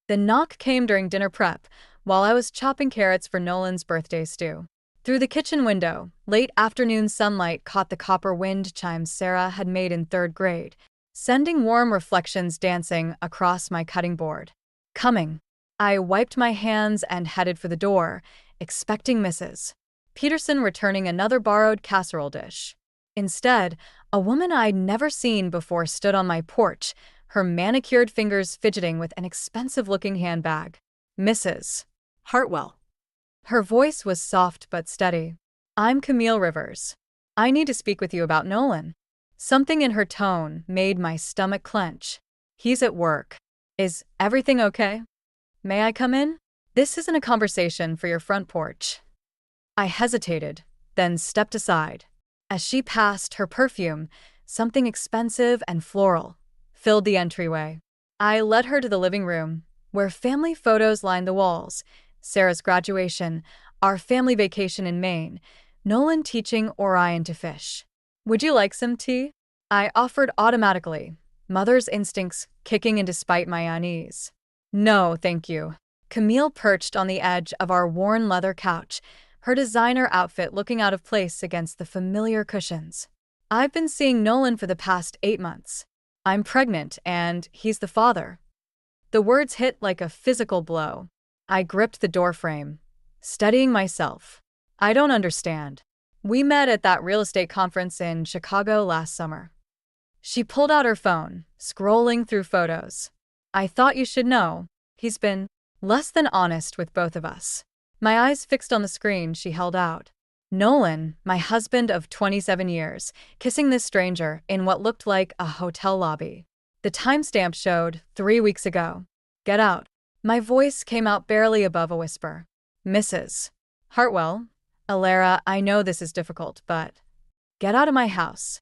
The knock came during dinner prep, while I was chopping carrots for Nolan's birthday stew. Through the kitchen window, late afternoon sunlight caught the copper wind chimes Sarah had made in third grade, sending warm reflections dancing across my cutting board. Coming. I wiped my hands and headed for the door, expecting Mrs. Peterson returning another borrowed casserole dish. Instead, a woman I'd never seen before stood on my porch, her manicured fingers fidgeting with an expensive-looking handbag. Mrs. Hartwell. Her voice was soft but steady. I'm Camille Rivers. I need to speak with you about Nolan. Something in her tone made my stomach clench. He's at work. Is everything okay? May I come in? This isn't a conversation for your front porch. I hesitated, then stepped aside. As she passed, her perfume, something expensive and floral, filled the entryway. I led her to the living room, where family photos lined the walls. Sarah's graduation, our family vacation in Maine, Nolan teaching Orion to fish. Would you like some tea? I offered automatically, mother's instincts kicking in despite my unease. No, thank you. Camille perched on the edge of our worn leather couch, her designer outfit looking out of place against the familiar cushions. I've been seeing Nolan for the past 8 months. I'm pregnant, and he's the father. The words hit like a physical blow. I gripped the doorframe, steadying myself. I don't understand. We met at that real estate conference in Chicago last summer. She pulled out her phone, scrolling through photos. I thought you should know. He's been less than honest with both of us. My eyes fixed on the screen she held out. Nolan, my husband of 27 years, kissing this stranger in what looked like a hotel lobby. The timestamp showed 3 weeks ago. Get out. My voice came out barely above a whisper. Mrs. Hartwell, Alara, I know this is difficult, but get out of my house.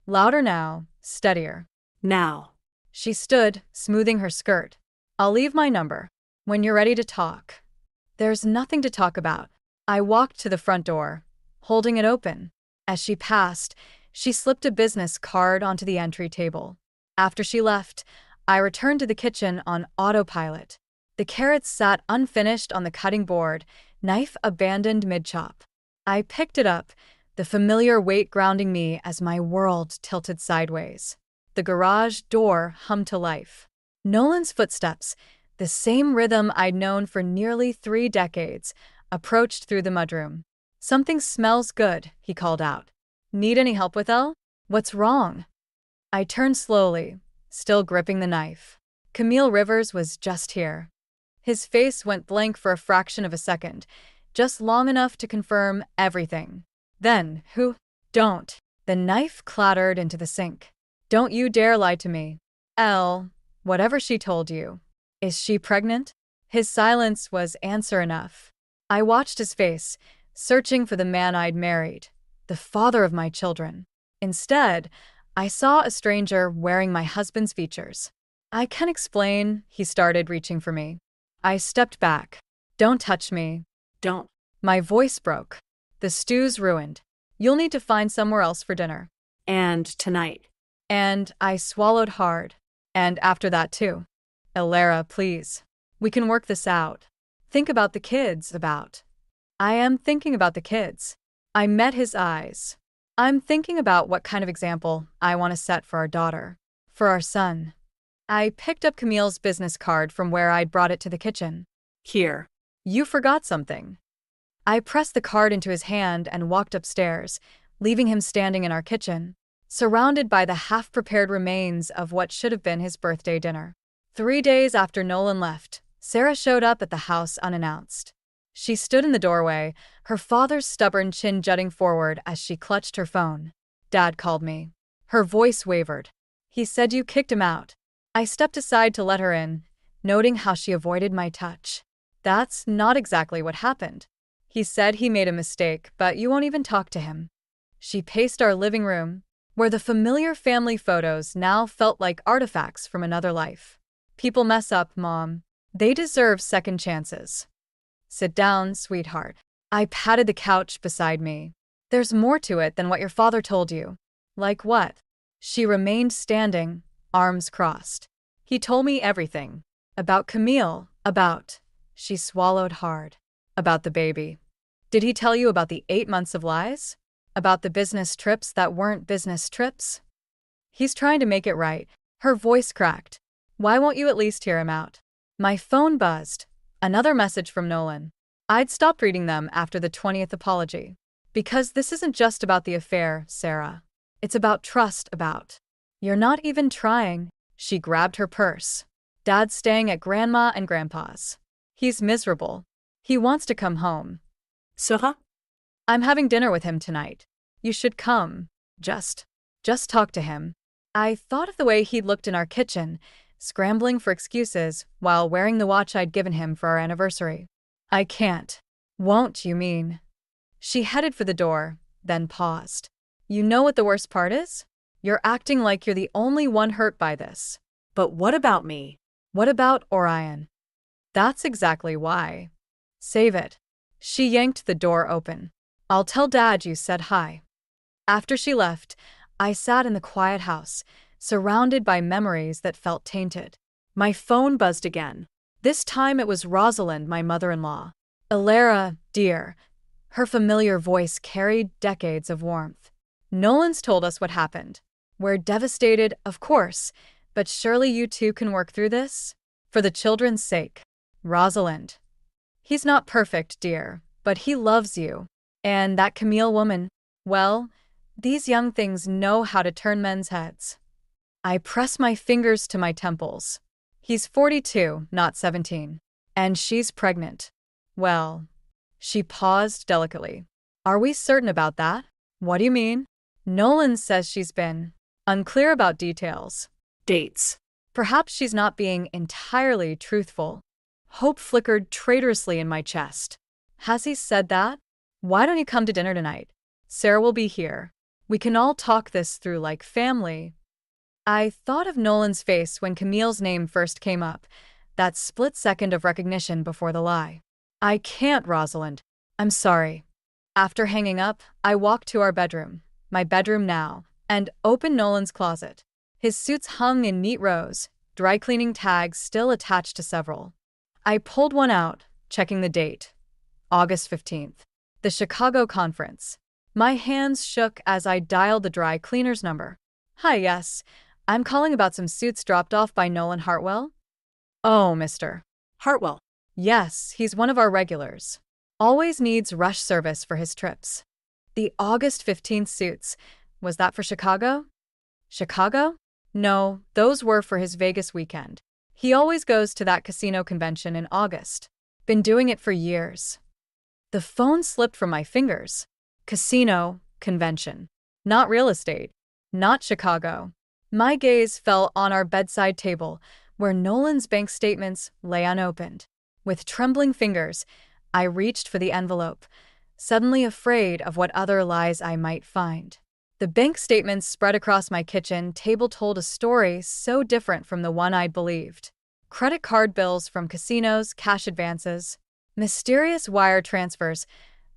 Louder now, steadier. Now. She stood, smoothing her skirt. I'll leave my number. When you're ready to talk. There's nothing to talk about. I walked to the front door, holding it open. As she passed, she slipped a business card onto the entry table. After she left, I returned to the kitchen on autopilot. The carrots sat unfinished on the cutting board, knife abandoned mid-chop. I picked it up, the familiar weight grounding me as my world tilted sideways. The garage door hummed to life. Nolan's footsteps, the same rhythm I'd known for nearly 3 decades, approached through the mudroom. Something smells good, he called out. Need any help with Elle? What's wrong? I turned slowly, still gripping the knife. Camille Rivers was just here. His face went blank for a fraction of a second, just long enough to confirm everything. Then, who? Don't. The knife clattered into the sink. Don't you dare lie to me. Elle, whatever she told you. Is she pregnant? His silence was answer enough. I watched his face, searching for the man I'd married, the father of my children. Instead, I saw a stranger wearing my husband's features. I can explain, he started, reaching for me. I stepped back. Don't touch me. Don't. My voice broke. The stew's ruined. You'll need to find somewhere else for dinner. And tonight. And I swallowed hard. And after that too. Alara, please. We can work this out. Think about the kids, I am thinking about the kids. I met his eyes. I'm thinking about what kind of example I want to set for our daughter. For our son. I picked up Camille's business card from where I'd brought it to the kitchen. Here. You forgot something. I pressed the card into his hand and walked upstairs, leaving him standing in our kitchen, surrounded by the half-prepared remains of what should have been his birthday dinner. 3 days after Nolan left, Sarah showed up at the house unannounced. She stood in the doorway, her father's stubborn chin jutting forward as she clutched her phone. Dad called me. Her voice wavered. He said you kicked him out. I stepped aside to let her in, noting how she avoided my touch. That's not exactly what happened. He said he made a mistake, but you won't even talk to him. She paced our living room, where the familiar family photos now felt like artifacts from another life. People mess up, Mom. They deserve second chances. Sit down, sweetheart. I patted the couch beside me. There's more to it than what your father told you. Like what? She remained standing, arms crossed. He told me everything. About Camille, about. She swallowed hard. About the baby. Did he tell you about the 8 months of lies? About the business trips that weren't business trips? He's trying to make it right. Her voice cracked. Why won't you at least hear him out? My phone buzzed. Another message from Nolan. I'd stopped reading them after the 20th apology. Because this isn't just about the affair, Sarah. It's about trust, about. You're not even trying. She grabbed her purse. Dad's staying at Grandma and Grandpa's. He's miserable. He wants to come home. Sarah? I'm having dinner with him tonight. You should come. Just talk to him. I thought of the way he'd looked in our kitchen, scrambling for excuses while wearing the watch I'd given him for our anniversary. I can't. Won't, you mean? She headed for the door, then paused. You know what the worst part is? You're acting like you're the only one hurt by this. But what about me? What about Orion? That's exactly why. Save it. She yanked the door open. I'll tell Dad you said hi. After she left, I sat in the quiet house, surrounded by memories that felt tainted. My phone buzzed again. This time it was Rosalind, my mother-in-law. Elara, dear. Her familiar voice carried decades of warmth. Nolan's told us what happened. We're devastated, of course, but surely you two can work through this? For the children's sake. Rosalind. He's not perfect, dear, but he loves you. And that Camille woman, well, these young things know how to turn men's heads. I press my fingers to my temples. He's 42, not 17. And she's pregnant. Well, she paused delicately. Are we certain about that? What do you mean? Nolan says she's been unclear about details. Dates. Perhaps she's not being entirely truthful. Hope flickered traitorously in my chest. Has he said that? Why don't you come to dinner tonight? Sarah will be here. We can all talk this through like family. I thought of Nolan's face when Camille's name first came up, that split second of recognition before the lie. I can't, Rosalind. I'm sorry. After hanging up, I walked to our bedroom, my bedroom now, and opened Nolan's closet. His suits hung in neat rows, dry cleaning tags still attached to several. I pulled one out, checking the date. August 15th. The Chicago conference. My hands shook as I dialed the dry cleaner's number. Hi, yes. I'm calling about some suits dropped off by Nolan Hartwell. Oh, Mr. Hartwell. Yes, he's one of our regulars. Always needs rush service for his trips. The August 15th suits. Was that for Chicago? Chicago? No, those were for his Vegas weekend. He always goes to that casino convention in August. Been doing it for years. The phone slipped from my fingers. Casino, convention. Not real estate. Not Chicago. My gaze fell on our bedside table, where Nolan's bank statements lay unopened. With trembling fingers, I reached for the envelope, suddenly afraid of what other lies I might find. The bank statements spread across my kitchen table told a story so different from the one I'd believed. Credit card bills from casinos, cash advances, mysterious wire transfers,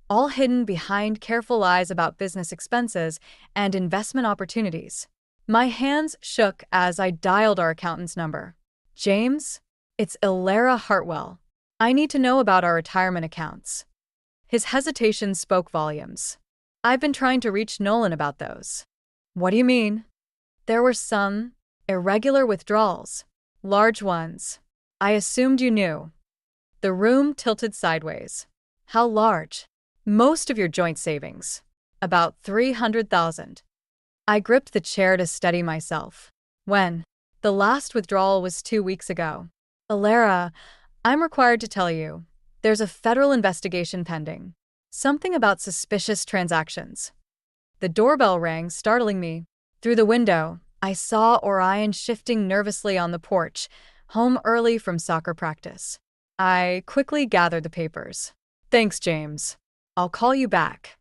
all hidden behind careful lies about business expenses and investment opportunities. My hands shook as I dialed our accountant's number. James? It's Elara Hartwell. I need to know about our retirement accounts. His hesitation spoke volumes. I've been trying to reach Nolan about those. What do you mean? There were some irregular withdrawals, large ones. I assumed you knew. The room tilted sideways. How large? Most of your joint savings. About 300,000. I gripped the chair to steady myself. When? The last withdrawal was 2 weeks ago. Elara, I'm required to tell you, there's a federal investigation pending. Something about suspicious transactions. The doorbell rang, startling me. Through the window, I saw Orion shifting nervously on the porch, home early from soccer practice. I quickly gathered the papers. Thanks, James. I'll call you back.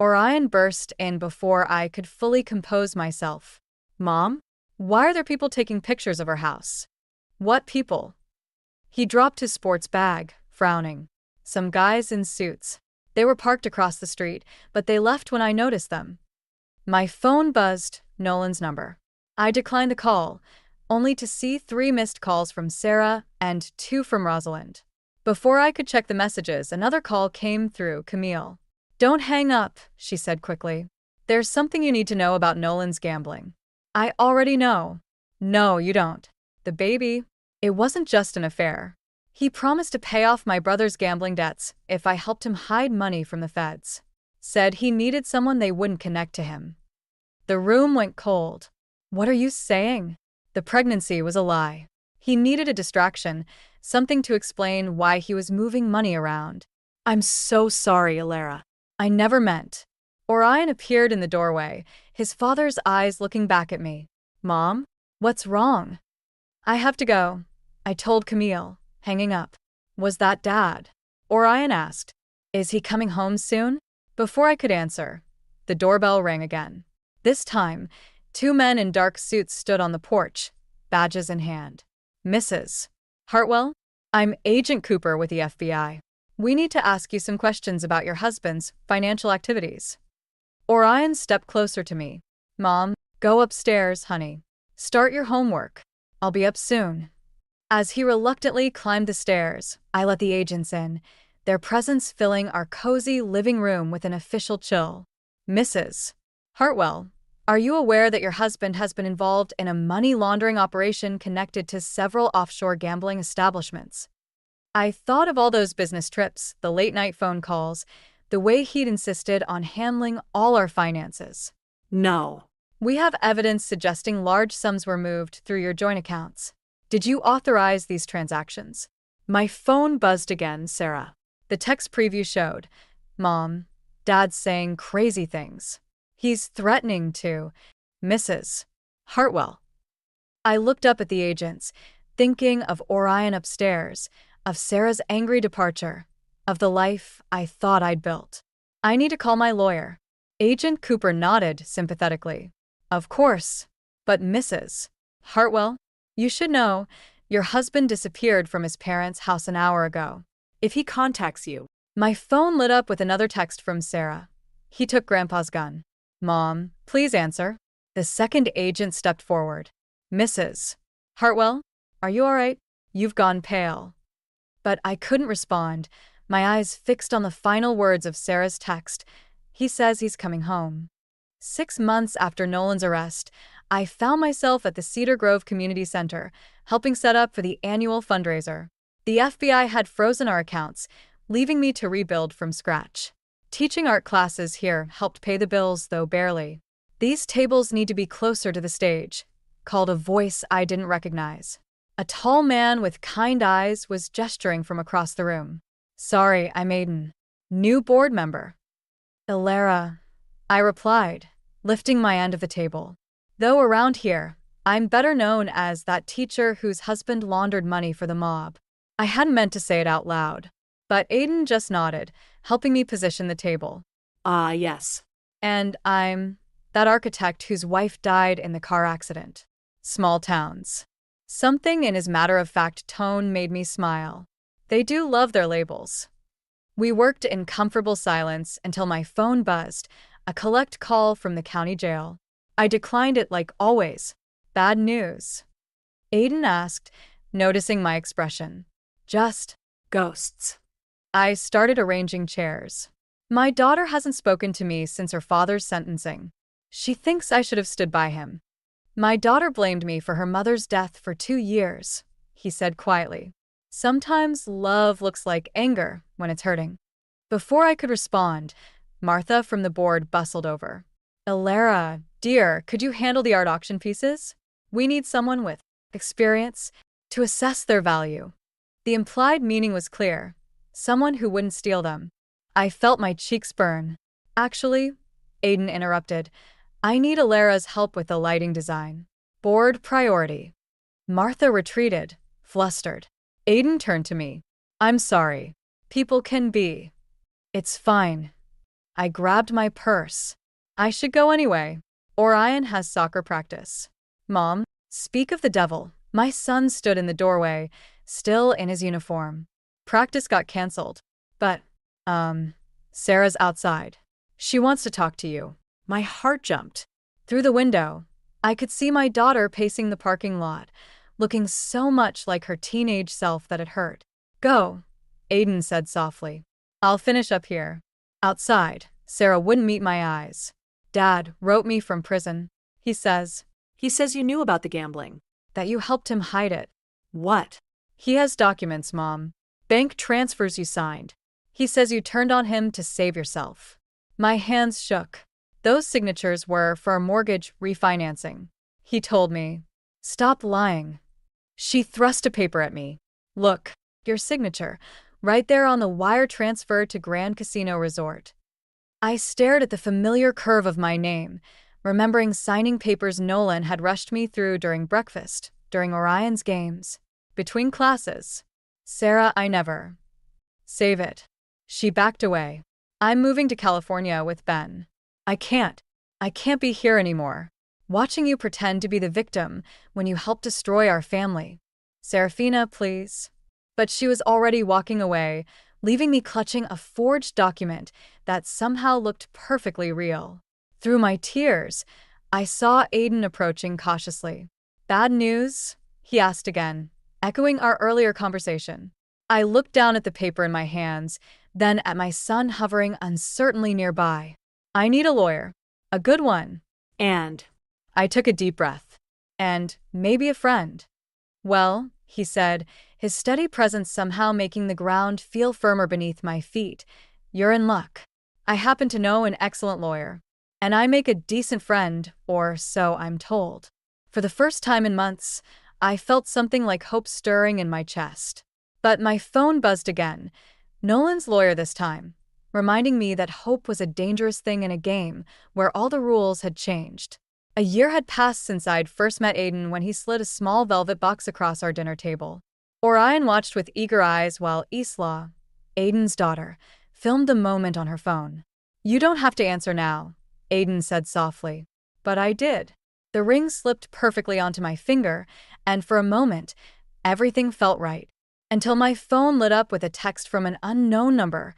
Orion burst in before I could fully compose myself. Mom? Why are there people taking pictures of our house? What people? He dropped his sports bag, frowning. Some guys in suits. They were parked across the street, but they left when I noticed them. My phone buzzed, Nolan's number. I declined the call, only to see 3 missed calls from Sarah and 2 from Rosalind. Before I could check the messages, another call came through Camille. "Don't hang up," she said quickly. "There's something you need to know about Nolan's gambling." "I already know." "No, you don't. The baby, it wasn't just an affair. He promised to pay off my brother's gambling debts if I helped him hide money from the feds. Said he needed someone they wouldn't connect to him." The room went cold. "What are you saying?" The pregnancy was a lie. He needed a distraction, something to explain why he was moving money around. I'm so sorry, Alara. "I never meant." Orion appeared in the doorway, his father's eyes looking back at me. "Mom? What's wrong?" "I have to go," I told Camille, hanging up. "Was that Dad?" Orion asked. "Is he coming home soon?" Before I could answer, the doorbell rang again. This time, 2 men in dark suits stood on the porch, badges in hand. "Mrs. Hartwell? I'm Agent Cooper with the FBI. We need to ask you some questions about your husband's financial activities." Orion stepped closer to me. "Mom, go upstairs, honey. Start your homework. I'll be up soon." As he reluctantly climbed the stairs, I let the agents in, their presence filling our cozy living room with an official chill. "Mrs. Hartwell, are you aware that your husband has been involved in a money laundering operation connected to several offshore gambling establishments?" I thought of all those business trips, the late-night phone calls, the way he'd insisted on handling all our finances. No. "We have evidence suggesting large sums were moved through your joint accounts. Did you authorize these transactions?" My phone buzzed again, Sarah. The text preview showed, "Mom, Dad's saying crazy things. He's threatening to Mrs. Hartwell." I looked up at the agents, thinking of Orion upstairs, of Sarah's angry departure, of the life I thought I'd built. "I need to call my lawyer." Agent Cooper nodded sympathetically. "Of course. But Mrs. Hartwell, you should know, your husband disappeared from his parents' house an hour ago. If he contacts you." My phone lit up with another text from Sarah. "He took Grandpa's gun." "Mom, please answer." The second agent stepped forward. "Mrs. Hartwell, are you all right? You've gone pale." But I couldn't respond, my eyes fixed on the final words of Sarah's text. "He says he's coming home." 6 months after Nolan's arrest, I found myself at the Cedar Grove Community Center, helping set up for the annual fundraiser. The FBI had frozen our accounts, leaving me to rebuild from scratch. Teaching art classes here helped pay the bills, though barely. "These tables need to be closer to the stage," called a voice I didn't recognize. A tall man with kind eyes was gesturing from across the room. "Sorry, I'm Aiden. New board member." "Alara," I replied, lifting my end of the table. Though around here, I'm better known as that teacher whose husband laundered money for the mob. I hadn't meant to say it out loud, but Aiden just nodded, helping me position the table. Yes. "And I'm that architect whose wife died in the car accident." Small towns. Something in his matter-of-fact tone made me smile. They do love their labels. We worked in comfortable silence until my phone buzzed, a collect call from the county jail. I declined it like always. "Bad news?" Aiden asked, noticing my expression. "Just Ghosts." I started arranging chairs. "My daughter hasn't spoken to me since her father's sentencing. She thinks I should have stood by him." "My daughter blamed me for her mother's death for 2 years," he said quietly. "Sometimes love looks like anger when it's hurting." Before I could respond, Martha from the board bustled over. "Alara, dear, could you handle the art auction pieces? We need someone with experience to assess their value." The implied meaning was clear. Someone who wouldn't steal them. I felt my cheeks burn. "Actually," Aiden interrupted, "I need Alara's help with the lighting design. Board priority." Martha retreated, flustered. Aiden turned to me. "I'm sorry. People can be. It's fine." I grabbed my purse. "I should go anyway. Orion has soccer practice." "Mom, speak of the devil." My son stood in the doorway, still in his uniform. "Practice got canceled. But, Sarah's outside. She wants to talk to you." My heart jumped. Through the window, I could see my daughter pacing the parking lot, looking so much like her teenage self that it hurt. Go, Aiden said softly. I'll finish up here. Outside, Sarah wouldn't meet my eyes. Dad wrote me from prison. He says You knew about the gambling. that you helped him hide it. What? He has documents, Mom. Bank transfers you signed. He says you turned on him to save yourself. My hands shook. Those signatures were for a mortgage refinancing. He told me, stop lying. She thrust a paper at me. Look, your signature, right there on the wire transfer to Grand Casino Resort. I stared at the familiar curve of my name, remembering signing papers Nolan had rushed me through during breakfast, during Orion's games, between classes. Sarah, I never. Save it. She backed away. I'm moving to California with Ben. I can't be here anymore. Watching you pretend to be the victim when you helped destroy our family. Serafina, please. But she was already walking away, leaving me clutching a forged document that somehow looked perfectly real. Through my tears, I saw Aiden approaching cautiously. Bad news? He asked again, echoing our earlier conversation. I looked down at the paper in my hands, then at my son hovering uncertainly nearby. I need a lawyer. A good one. And I took a deep breath. And maybe a friend. Well, he said, his steady presence somehow making the ground feel firmer beneath my feet. You're in luck. I happen to know an excellent lawyer. And I make a decent friend, or so I'm told. For the first time in months, I felt something like hope stirring in my chest. But my phone buzzed again. Nolan's lawyer this time, reminding me that hope was a dangerous thing in a game where all the rules had changed. A year had passed since I'd first met Aiden when he slid a small velvet box across our dinner table. Orion watched with eager eyes while Isla, Aiden's daughter, filmed the moment on her phone. You don't have to answer now, Aiden said softly. But I did. The ring slipped perfectly onto my finger, and for a moment, everything felt right. Until my phone lit up with a text from an unknown number.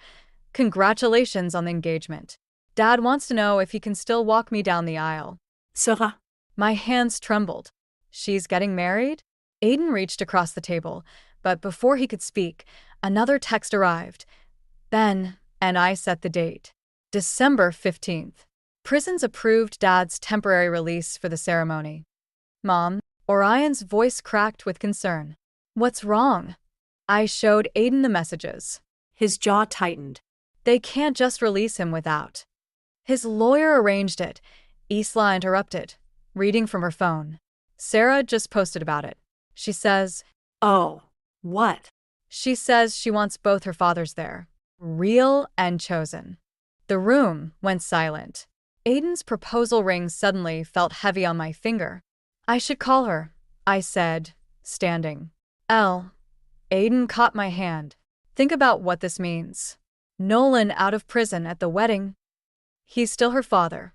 Congratulations on the engagement. Dad wants to know if he can still walk me down the aisle. Sarah. My hands trembled. She's getting married? Aiden reached across the table, but before he could speak, another text arrived. Ben and I set the date. December 15th. Prisons approved Dad's temporary release for the ceremony. Mom, Orion's voice cracked with concern. What's wrong? I showed Aiden the messages. His jaw tightened. They can't just release him without. His lawyer arranged it. Isla interrupted, reading from her phone. Sarah just posted about it. She says, Oh, what? She says she wants both her fathers there. Real and chosen. The room went silent. Aiden's proposal ring suddenly felt heavy on my finger. I should call her, I said, standing. Aiden caught my hand. Think about what this means. Nolan out of prison at the wedding. He's still her father.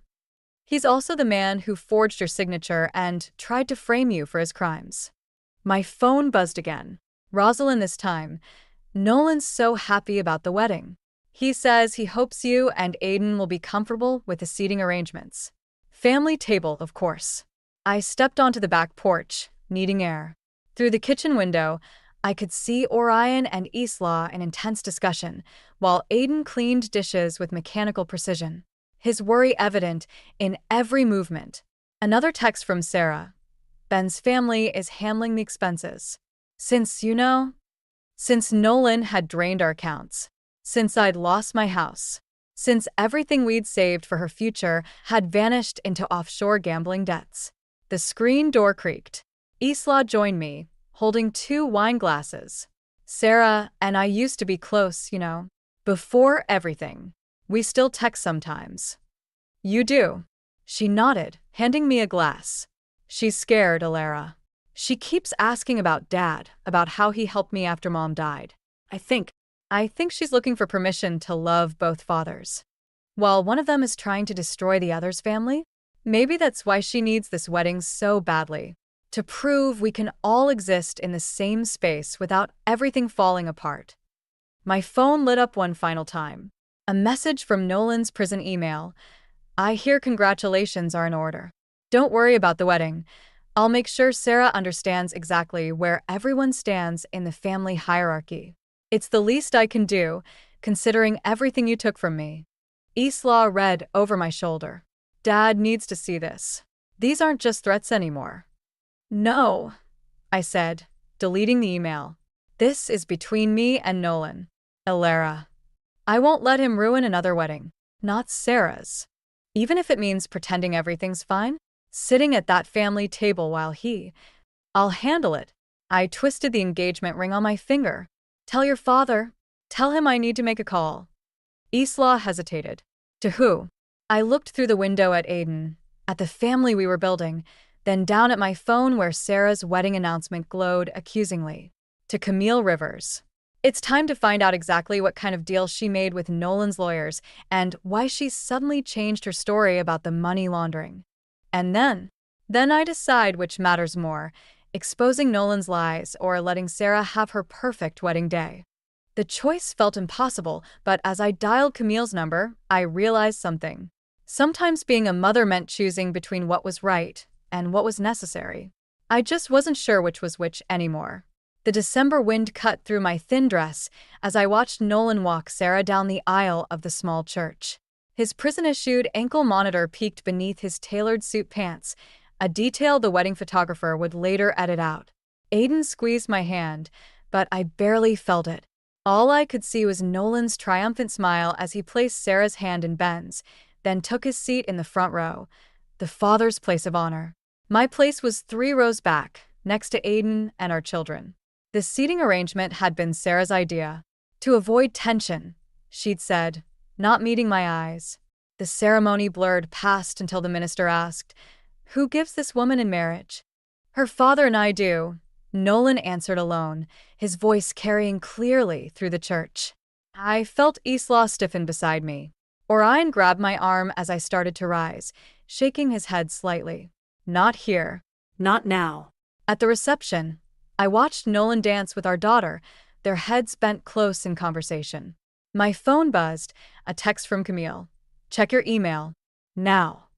He's also the man who forged your signature and tried to frame you for his crimes. My phone buzzed again. Rosalind this time. Nolan's so happy about the wedding. He says he hopes you and Aiden will be comfortable with the seating arrangements. Family table, of course. I stepped onto the back porch, needing air. Through the kitchen window, I could see Orion and Isla in intense discussion, while Aiden cleaned dishes with mechanical precision, his worry evident in every movement. Another text from Sarah. Ben's family is handling the expenses. Since Nolan had drained our accounts. Since I'd lost my house. Since everything we'd saved for her future had vanished into offshore gambling debts. The screen door creaked. Isla joined me, holding 2 wine glasses. Sarah and I used to be close, Before everything. We still text sometimes. You do? She nodded, handing me a glass. She's scared, Alara. She keeps asking about Dad, about how he helped me after Mom died. I think she's looking for permission to love both fathers. While one of them is trying to destroy the other's family, maybe that's why she needs this wedding so badly. To prove we can all exist in the same space without everything falling apart. My phone lit up one final time. A message from Nolan's prison email. I hear congratulations are in order. Don't worry about the wedding. I'll make sure Sarah understands exactly where everyone stands in the family hierarchy. It's the least I can do, considering everything you took from me. Isla read over my shoulder. Dad needs to see this. These aren't just threats anymore. No, I said, deleting the email. This is between me and Nolan. Elara. I won't let him ruin another wedding. Not Sarah's. Even if it means pretending everything's fine. Sitting at that family table while I'll handle it. I twisted the engagement ring on my finger. Tell your father. Tell him I need to make a call. Isla hesitated. To who? I looked through the window at Aiden, at the family we were building, then down at my phone where Sarah's wedding announcement glowed accusingly. To Camille Rivers. It's time to find out exactly what kind of deal she made with Nolan's lawyers and why she suddenly changed her story about the money laundering. And then I decide which matters more, exposing Nolan's lies or letting Sarah have her perfect wedding day. The choice felt impossible, but as I dialed Camille's number, I realized something. Sometimes being a mother meant choosing between what was right and what was necessary. I just wasn't sure which was which anymore. The December wind cut through my thin dress as I watched Nolan walk Sarah down the aisle of the small church. His prison-issued ankle monitor peeked beneath his tailored suit pants, a detail the wedding photographer would later edit out. Aiden squeezed my hand, but I barely felt it. All I could see was Nolan's triumphant smile as he placed Sarah's hand in Ben's, then took his seat in the front row, the father's place of honor. My place was 3 rows back, next to Aiden and our children. The seating arrangement had been Sarah's idea. To avoid tension, she'd said, not meeting my eyes. The ceremony blurred past until the minister asked, "Who gives this woman in marriage?" "Her father and I do," Nolan answered alone, his voice carrying clearly through the church. I felt Isla stiffen beside me. Orion grabbed my arm as I started to rise, shaking his head slightly. Not here. Not now. At the reception, I watched Nolan dance with our daughter, their heads bent close in conversation. My phone buzzed, a text from Camille. "Check your email. Now."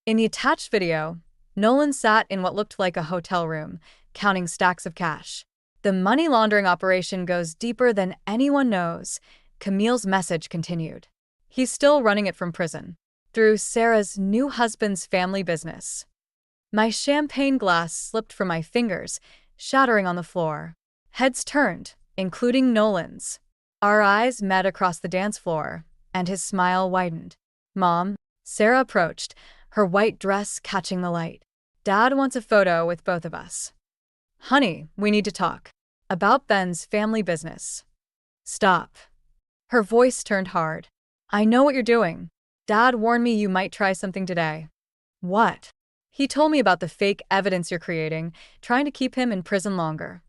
In the attached video, Nolan sat in what looked like a hotel room, counting stacks of cash. "The money laundering operation goes deeper than anyone knows," Camille's message continued. "He's still running it from prison, through Sarah's new husband's family business." My champagne glass slipped from my fingers, shattering on the floor. Heads turned, including Nolan's. Our eyes met across the dance floor, and his smile widened. "Mom," Sarah approached, her white dress catching the light. "Dad wants a photo with both of us." "Honey, we need to talk. About Ben's family business." "Stop." Her voice turned hard. "I know what you're doing. Dad warned me you might try something today." "What?" "He told me about the fake evidence you're creating, trying to keep him in prison longer."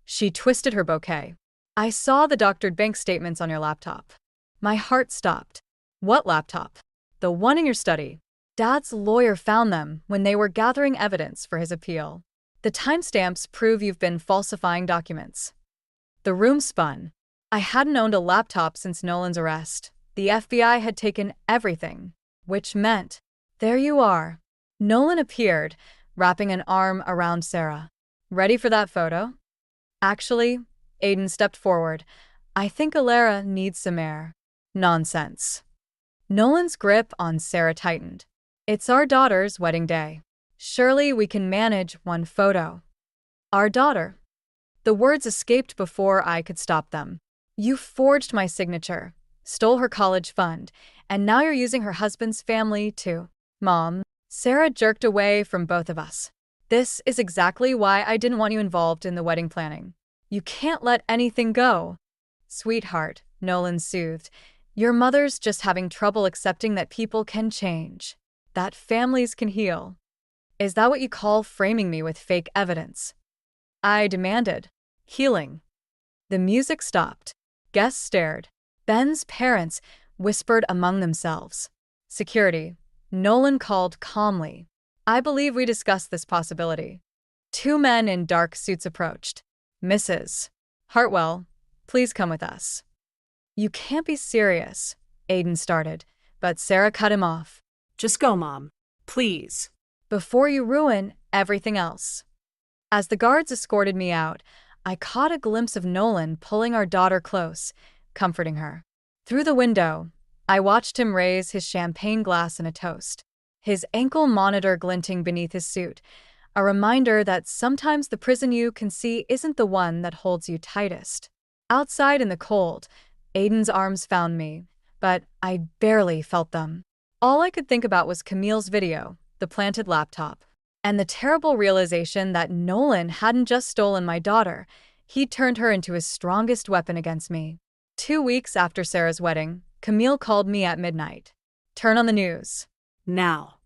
She twisted her bouquet. "I saw the doctored bank statements on your laptop." My heart stopped. "What laptop?" "The one in your study. Dad's lawyer found them when they were gathering evidence for his appeal. The timestamps prove you've been falsifying documents." The room spun. I hadn't owned a laptop since Nolan's arrest. The FBI had taken everything, which meant, there you are. Nolan appeared, wrapping an arm around Sarah. "Ready for that photo?" "Actually," Aiden stepped forward, "I think Elara needs some air." "Nonsense." Nolan's grip on Sarah tightened. "It's our daughter's wedding day. Surely we can manage one photo." "Our daughter." The words escaped before I could stop them. "You forged my signature, stole her college fund, and now you're using her husband's family too." "Mom." Sarah jerked away from both of us. "This is exactly why I didn't want you involved in the wedding planning. You can't let anything go." "Sweetheart," Nolan soothed, "your mother's just having trouble accepting that people can change, that families can heal." "Is that what you call framing me with fake evidence?" I demanded. "Healing." The music stopped. Guests stared. Ben's parents whispered among themselves. "Security," Nolan called calmly. "I believe we discussed this possibility." 2 men in dark suits approached. "Mrs. Hartwell, please come with us." "You can't be serious," Aiden started, but Sarah cut him off. Just go, Mom. Please. "Before you ruin everything else. As the guards escorted me out, I caught a glimpse of Nolan pulling our daughter close, comforting her. Through the window, I watched him raise his champagne glass in a toast, his ankle monitor glinting beneath his suit, a reminder that sometimes the prison you can see isn't the one that holds you tightest. Outside in the cold, Aiden's arms found me, but I barely felt them. All I could think about was Camille's video, the planted laptop, and the terrible realization that Nolan hadn't just stolen my daughter, he'd turned her into his strongest weapon against me. 2 weeks after Sarah's wedding, Camille called me at midnight. "Turn on the news." Now.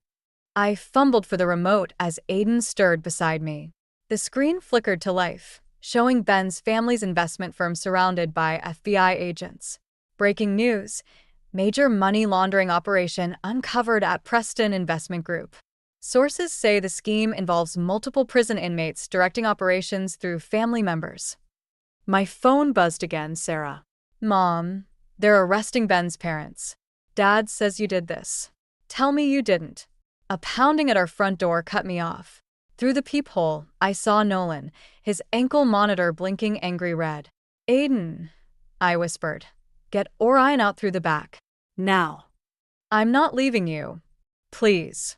I fumbled for the remote as Aiden stirred beside me. The screen flickered to life, showing Ben's family's investment firm surrounded by FBI agents. Breaking news: major money laundering operation uncovered at Preston Investment Group. Sources say the scheme involves multiple prison inmates directing operations through family members. My phone buzzed again, Sarah. "Mom, they're arresting Ben's parents. Dad says you did this. Tell me you didn't." A pounding at our front door cut me off. Through the peephole, I saw Nolan, his ankle monitor blinking angry red. "Aiden," I whispered. "Get Orion out through the back." Now. "I'm not leaving you. Please."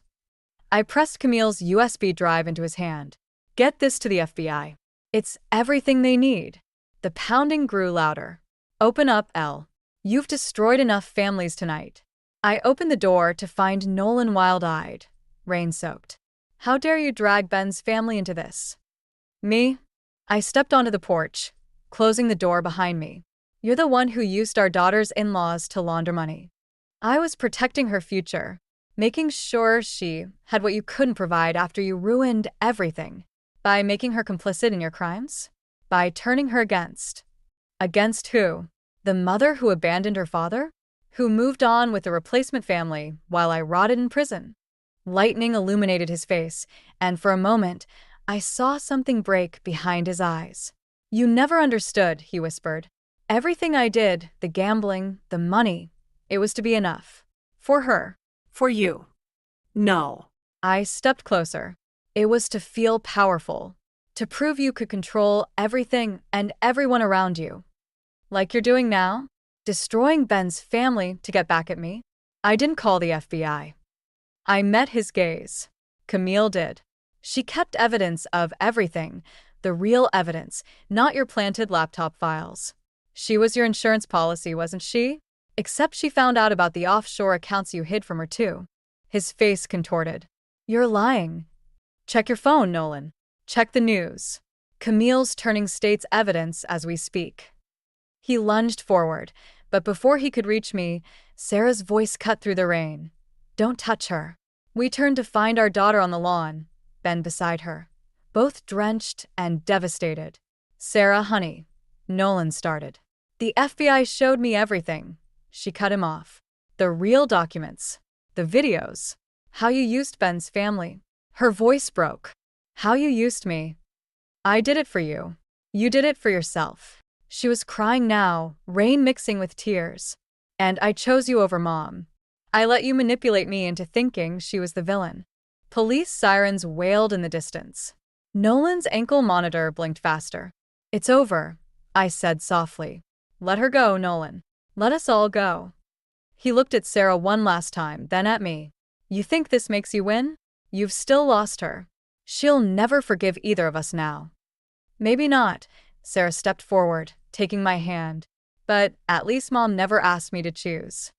I pressed Camille's USB drive into his hand. "Get this to the FBI. It's everything they need." The pounding grew louder. "Open up, Elle. You've destroyed enough families tonight." I opened the door to find Nolan wild-eyed, rain-soaked. "How dare you drag Ben's family into this?" "Me?" I stepped onto the porch, closing the door behind me. "You're the one who used our daughter's in-laws to launder money. I was protecting her future, making sure she had what you couldn't provide after you ruined everything. By making her complicit in your crimes? By turning her against. Against who? The mother who abandoned her father? Who moved on with a replacement family while I rotted in prison?" Lightning illuminated his face, and for a moment, I saw something break behind his eyes. "You never understood," he whispered. "Everything I did, the gambling, the money, it was to be enough. For her. For you. No. I stepped closer. It was to feel powerful. To prove you could control everything and everyone around you. Like you're doing now? Destroying Ben's family to get back at me? I didn't call the FBI. I met his gaze. Camille did. She kept evidence of everything, the real evidence, not your planted laptop files. She was your insurance policy, wasn't she? Except she found out about the offshore accounts you hid from her too." His face contorted. "You're lying. Check your phone, Nolan. Check the news. Camille's turning state's evidence as we speak." He lunged forward, but before he could reach me, Sarah's voice cut through the rain. "Don't touch her." We turned to find our daughter on the lawn, Ben beside her, both drenched and devastated. "Sarah, honey," Nolan started. "The FBI showed me everything." She cut him off. "The real documents. The videos. How you used Ben's family." Her voice broke. "How you used me. I did it for you. You did it for yourself." She was crying now, rain mixing with tears. "And I chose you over Mom. I let you manipulate me into thinking she was the villain." Police sirens wailed in the distance. Nolan's ankle monitor blinked faster. "It's over," I said softly. "Let her go, Nolan. Let us all go." He looked at Sarah one last time, then at me. "You think this makes you win? You've still lost her. She'll never forgive either of us now." "Maybe not." Sarah stepped forward, taking my hand. "But at least Mom never asked me to choose."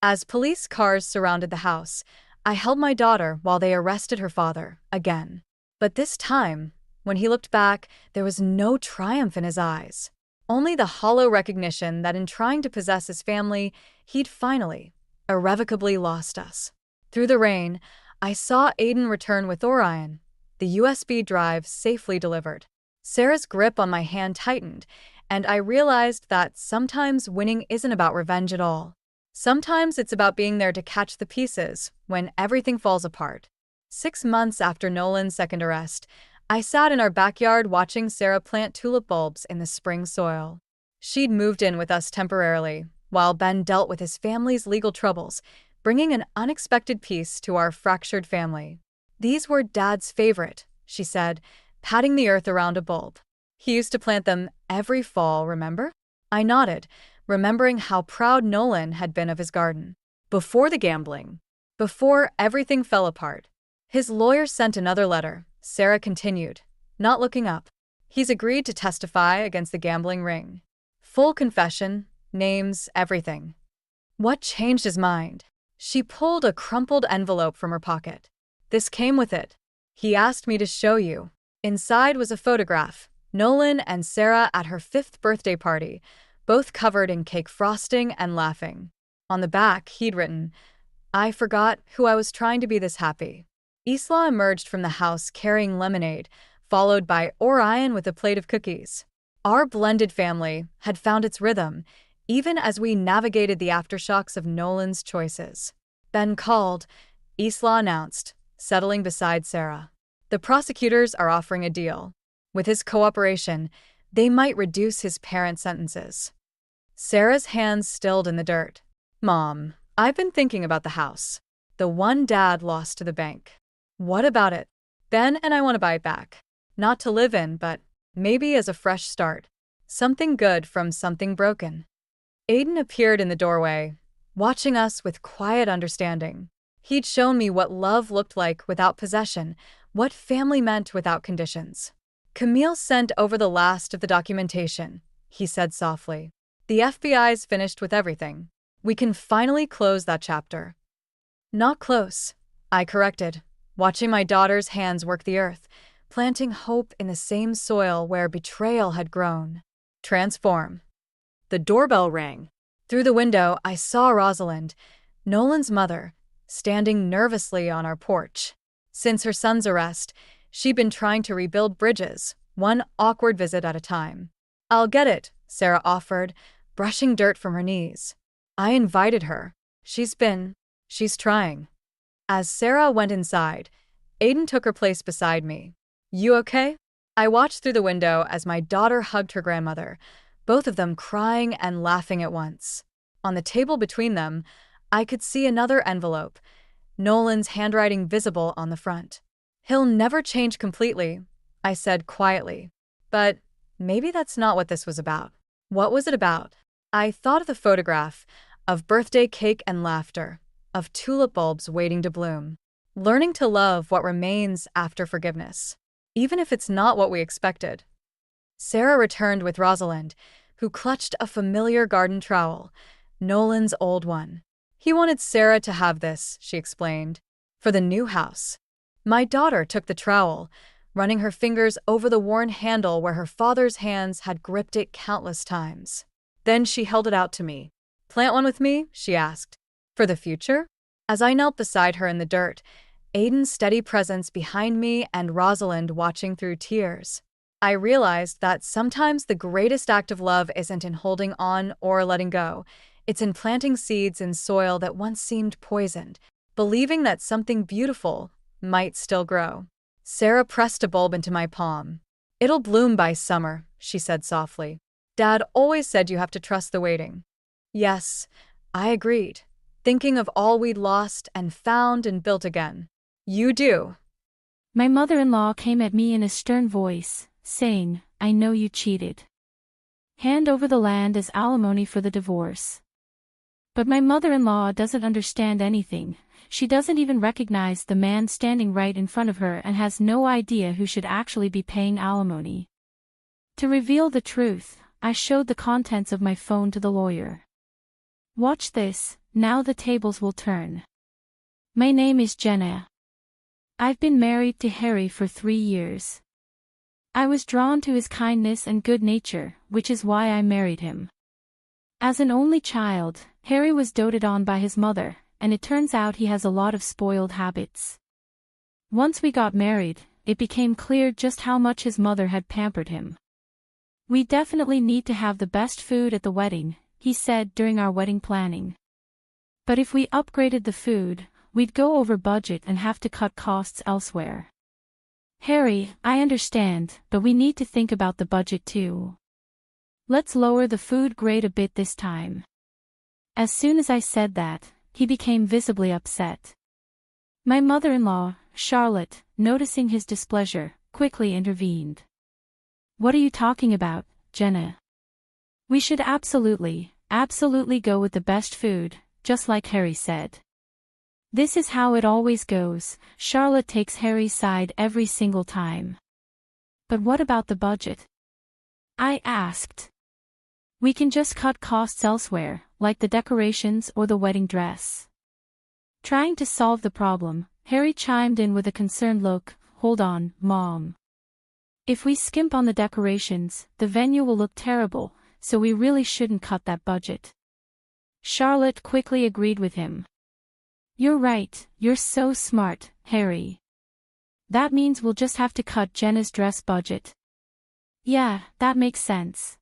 As police cars surrounded the house, I held my daughter while they arrested her father, again. But this time, when he looked back, there was no triumph in his eyes. Only the hollow recognition that in trying to possess his family, he'd finally, irrevocably lost us. Through the rain, I saw Aiden return with Orion, the USB drive safely delivered. Sarah's grip on my hand tightened, and I realized that sometimes winning isn't about revenge at all. Sometimes it's about being there to catch the pieces when everything falls apart. 6 months after Nolan's second arrest, I sat in our backyard watching Sarah plant tulip bulbs in the spring soil. She'd moved in with us temporarily, while Ben dealt with his family's legal troubles, bringing an unexpected peace to our fractured family. These were Dad's favorite, she said, patting the earth around a bulb. He used to plant them every fall, remember? I nodded, remembering how proud Nolan had been of his garden. Before the gambling. Before everything fell apart. His lawyer sent another letter, Sarah continued, not looking up. He's agreed to testify against the gambling ring. Full confession, names, everything. What changed his mind? She pulled a crumpled envelope from her pocket. This came with it. He asked me to show you. Inside was a photograph, Nolan and Sarah at her 5th birthday party, both covered in cake frosting and laughing. On the back, he'd written, I forgot who I was trying to be this happy. Isla emerged from the house carrying lemonade, followed by Orion with a plate of cookies. Our blended family had found its rhythm, even as we navigated the aftershocks of Nolan's choices. Ben called, Isla announced, settling beside Sarah. The prosecutors are offering a deal. With his cooperation, they might reduce his parent sentences. Sarah's hands stilled in the dirt. Mom, I've been thinking about the house. The one Dad lost to the bank. What about it? Ben and I want to buy it back. Not to live in, but maybe as a fresh start. Something good from something broken. Aiden appeared in the doorway, watching us with quiet understanding. He'd shown me what love looked like without possession, what family meant without conditions. Camille sent over the last of the documentation, he said softly. The FBI's finished with everything. We can finally close that chapter. Not close, I corrected, watching my daughter's hands work the earth, planting hope in the same soil where betrayal had grown. Transform. The doorbell rang. Through the window, I saw Rosalind, Nolan's mother, standing nervously on our porch. Since her son's arrest, she'd been trying to rebuild bridges, one awkward visit at a time. I'll get it, Sarah offered, brushing dirt from her knees. I invited her. She's trying. As Sarah went inside, Aiden took her place beside me. You okay? I watched through the window as my daughter hugged her grandmother, both of them crying and laughing at once. On the table between them, I could see another envelope, Nolan's handwriting visible on the front. He'll never change completely, I said quietly. But maybe that's not what this was about. What was it about? I thought of the photograph, of birthday cake and laughter, of tulip bulbs waiting to bloom. Learning to love what remains after forgiveness, even if it's not what we expected. Sarah returned with Rosalind, who clutched a familiar garden trowel, Nolan's old one. He wanted Sarah to have this, she explained, for the new house. My daughter took the trowel, running her fingers over the worn handle where her father's hands had gripped it countless times. Then she held it out to me. Plant one with me? She asked. For the future? As I knelt beside her in the dirt, Aiden's steady presence behind me and Rosalind watching through tears, I realized that sometimes the greatest act of love isn't in holding on or letting go. It's in planting seeds in soil that once seemed poisoned, believing that something beautiful might still grow. Sarah pressed a bulb into my palm. It'll bloom by summer, she said softly. Dad always said you have to trust the waiting. Yes, I agreed, thinking of all we'd lost and found and built again. You do. My mother-in-law came at me in a stern voice, saying, I know you cheated. Hand over the land as alimony for the divorce. But my mother-in-law doesn't understand anything. She doesn't even recognize the man standing right in front of her and has no idea who should actually be paying alimony. To reveal the truth, I showed the contents of my phone to the lawyer. Watch this, now the tables will turn. My name is Jenna. I've been married to Harry for 3 years. I was drawn to his kindness and good nature, which is why I married him. As an only child, Harry was doted on by his mother, and it turns out he has a lot of spoiled habits. Once we got married, it became clear just how much his mother had pampered him. We definitely need to have the best food at the wedding, he said during our wedding planning. But if we upgraded the food, we'd go over budget and have to cut costs elsewhere. Harry, I understand, but we need to think about the budget too. Let's lower the food grade a bit this time. As soon as I said that, he became visibly upset. My mother-in-law, Charlotte, noticing his displeasure, quickly intervened. What are you talking about, Jenna? We should absolutely go with the best food, just like Harry said. This is how it always goes. Charlotte takes Harry's side every single time. But what about the budget? I asked. We can just cut costs elsewhere, like the decorations or the wedding dress. Trying to solve the problem, Harry chimed in with a concerned look. Hold on, Mom. If we skimp on the decorations, the venue will look terrible, so we really shouldn't cut that budget. Charlotte quickly agreed with him. You're right, you're so smart, Harry. That means we'll just have to cut Jenna's dress budget. Yeah, that makes sense.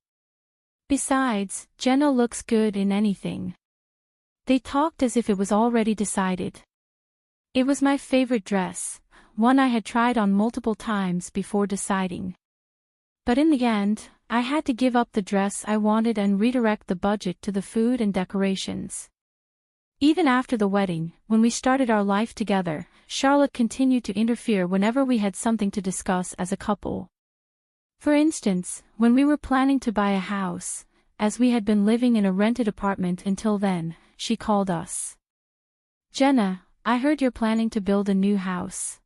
Besides, Jenna looks good in anything. They talked as if it was already decided. It was my favorite dress, one I had tried on multiple times before deciding. But in the end, I had to give up the dress I wanted and redirect the budget to the food and decorations. Even after the wedding, when we started our life together, Charlotte continued to interfere whenever we had something to discuss as a couple. For instance, when we were planning to buy a house, as we had been living in a rented apartment until then, she called us. Jenna, I heard you're planning to build a new house.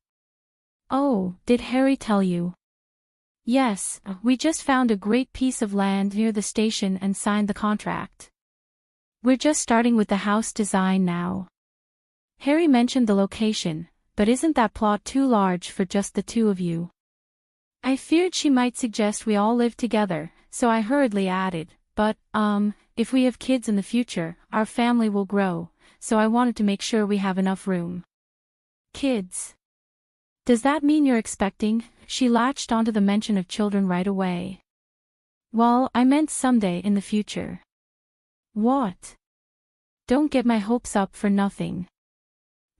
Oh, did Harry tell you? Yes, we just found a great piece of land near the station and signed the contract. We're just starting with the house design now. Harry mentioned the location, but isn't that plot too large for just the two of you? I feared she might suggest we all live together, so I hurriedly added, but, if we have kids in the future, our family will grow, so I wanted to make sure we have enough room. Kids. Does that mean you're expecting? She latched onto the mention of children right away. Well, I meant someday in the future. What? Don't get my hopes up for nothing.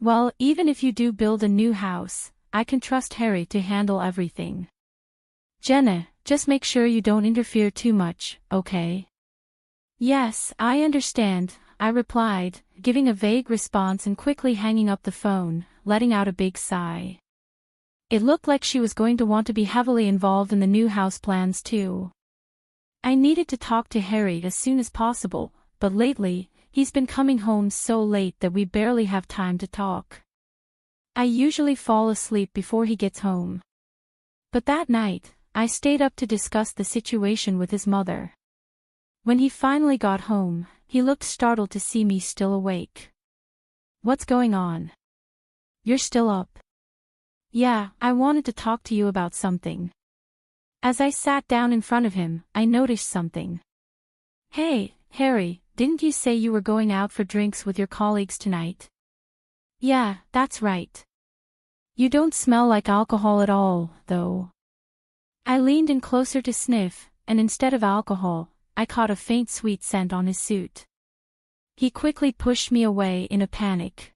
Well, even if you do build a new house, I can trust Harry to handle everything. Jenna, just make sure you don't interfere too much, okay? Yes, I understand, I replied, giving a vague response and quickly hanging up the phone, letting out a big sigh. It looked like she was going to want to be heavily involved in the new house plans too. I needed to talk to Harry as soon as possible, but lately, he's been coming home so late that we barely have time to talk. I usually fall asleep before he gets home. But that night, I stayed up to discuss the situation with his mother. When he finally got home, he looked startled to see me still awake. What's going on? You're still up? Yeah, I wanted to talk to you about something. As I sat down in front of him, I noticed something. Hey, Harry, didn't you say you were going out for drinks with your colleagues tonight? Yeah, that's right. You don't smell like alcohol at all, though. I leaned in closer to sniff, and instead of alcohol, I caught a faint sweet scent on his suit. He quickly pushed me away in a panic.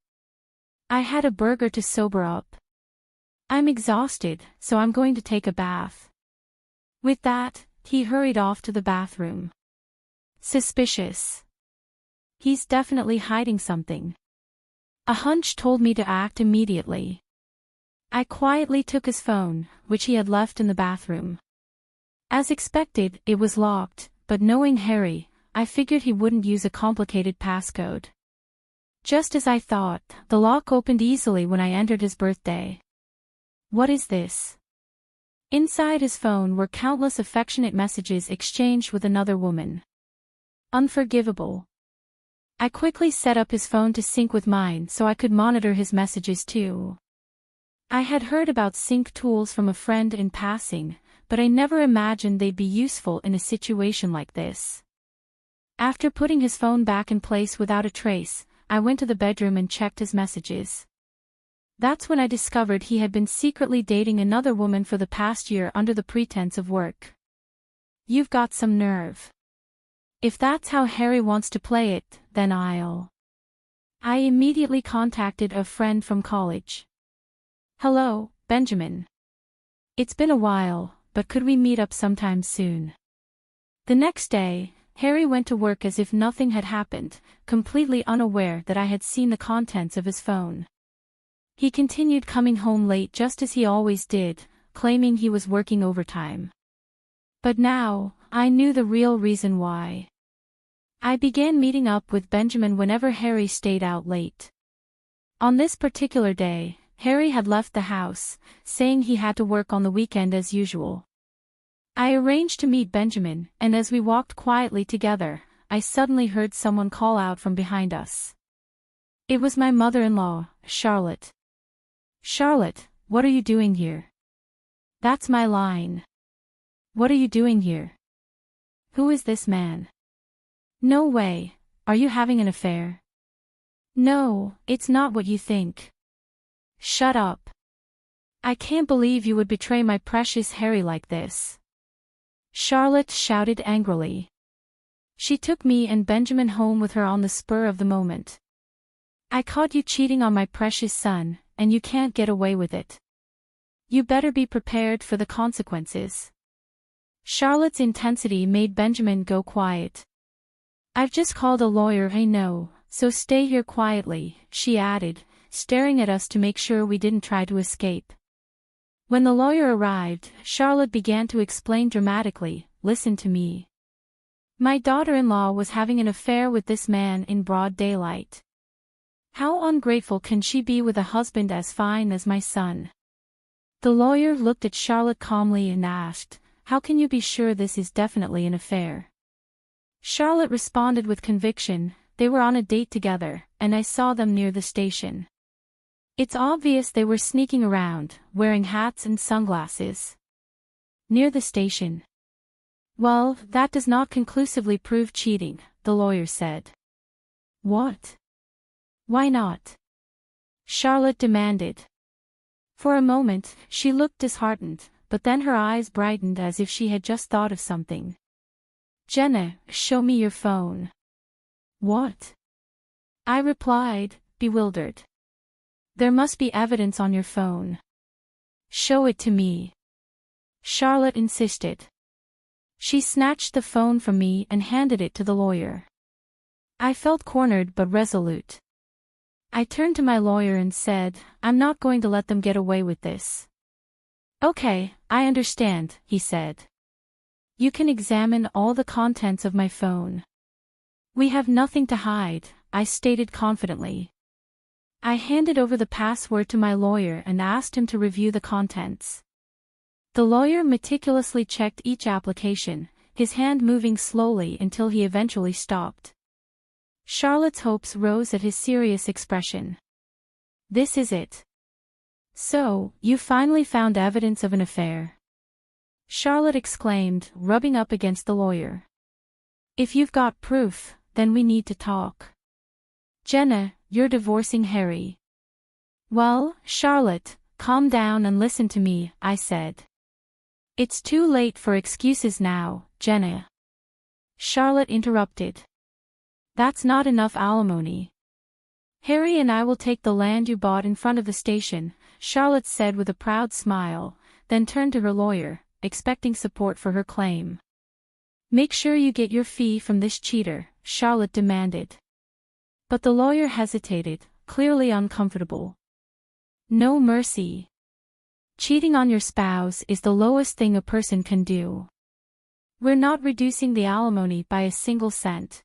I had a burger to sober up. I'm exhausted, so I'm going to take a bath. With that, he hurried off to the bathroom. Suspicious. He's definitely hiding something. A hunch told me to act immediately. I quietly took his phone, which he had left in the bathroom. As expected, it was locked, but knowing Harry, I figured he wouldn't use a complicated passcode. Just as I thought, the lock opened easily when I entered his birthday. What is this? Inside his phone were countless affectionate messages exchanged with another woman. Unforgivable. I quickly set up his phone to sync with mine so I could monitor his messages too. I had heard about sync tools from a friend in passing, but I never imagined they'd be useful in a situation like this. After putting his phone back in place without a trace, I went to the bedroom and checked his messages. That's when I discovered he had been secretly dating another woman for the past year under the pretense of work. You've got some nerve. If that's how Harry wants to play it, then I immediately contacted a friend from college. Hello, Benjamin. It's been a while, but could we meet up sometime soon? The next day, Harry went to work as if nothing had happened, completely unaware that I had seen the contents of his phone. He continued coming home late just as he always did, claiming he was working overtime. But now, I knew the real reason why. I began meeting up with Benjamin whenever Harry stayed out late. On this particular day, Harry had left the house, saying he had to work on the weekend as usual. I arranged to meet Benjamin, and as we walked quietly together, I suddenly heard someone call out from behind us. It was my mother-in-law, Charlotte. Charlotte, what are you doing here? That's my line. What are you doing here? Who is this man? No way, are you having an affair? No, it's not what you think. Shut up. I can't believe you would betray my precious Harry like this. Charlotte shouted angrily. She took me and Benjamin home with her on the spur of the moment. I caught you cheating on my precious son, and you can't get away with it. You better be prepared for the consequences. Charlotte's intensity made Benjamin go quiet. I've just called a lawyer, I know, so stay here quietly, she added, staring at us to make sure we didn't try to escape. When the lawyer arrived, Charlotte began to explain dramatically, listen to me. My daughter-in-law was having an affair with this man in broad daylight. How ungrateful can she be with a husband as fine as my son? The lawyer looked at Charlotte calmly and asked, how can you be sure this is definitely an affair? Charlotte responded with conviction, they were on a date together, and I saw them near the station. It's obvious they were sneaking around, wearing hats and sunglasses. Near the station. Well, that does not conclusively prove cheating, the lawyer said. What? Why not? Charlotte demanded. For a moment, she looked disheartened, but then her eyes brightened as if she had just thought of something. Jenna, show me your phone. What? I replied, bewildered. There must be evidence on your phone. Show it to me. Charlotte insisted. She snatched the phone from me and handed it to the lawyer. I felt cornered but resolute. I turned to my lawyer and said, I'm not going to let them get away with this. Okay, I understand, he said. You can examine all the contents of my phone. We have nothing to hide, I stated confidently. I handed over the password to my lawyer and asked him to review the contents. The lawyer meticulously checked each application, his hand moving slowly until he eventually stopped. Charlotte's hopes rose at his serious expression. This is it. So, you finally found evidence of an affair? Charlotte exclaimed, rubbing up against the lawyer. If you've got proof, then we need to talk. Jenna, you're divorcing Harry. Well, Charlotte, calm down and listen to me, I said. It's too late for excuses now, Jenna. Charlotte interrupted. That's not enough alimony. Harry and I will take the land you bought in front of the station, Charlotte said with a proud smile, then turned to her lawyer, expecting support for her claim. Make sure you get your fee from this cheater, Charlotte demanded. But the lawyer hesitated, clearly uncomfortable. No mercy. Cheating on your spouse is the lowest thing a person can do. We're not reducing the alimony by a single cent.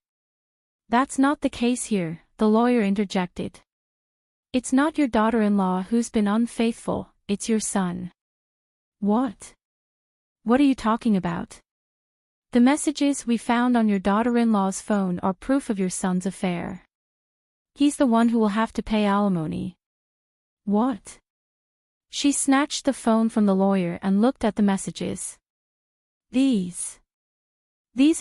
That's not the case here, the lawyer interjected. It's not your daughter-in-law who's been unfaithful, it's your son. What? What are you talking about? The messages we found on your daughter-in-law's phone are proof of your son's affair. He's the one who will have to pay alimony. What? She snatched the phone from the lawyer and looked at the messages. These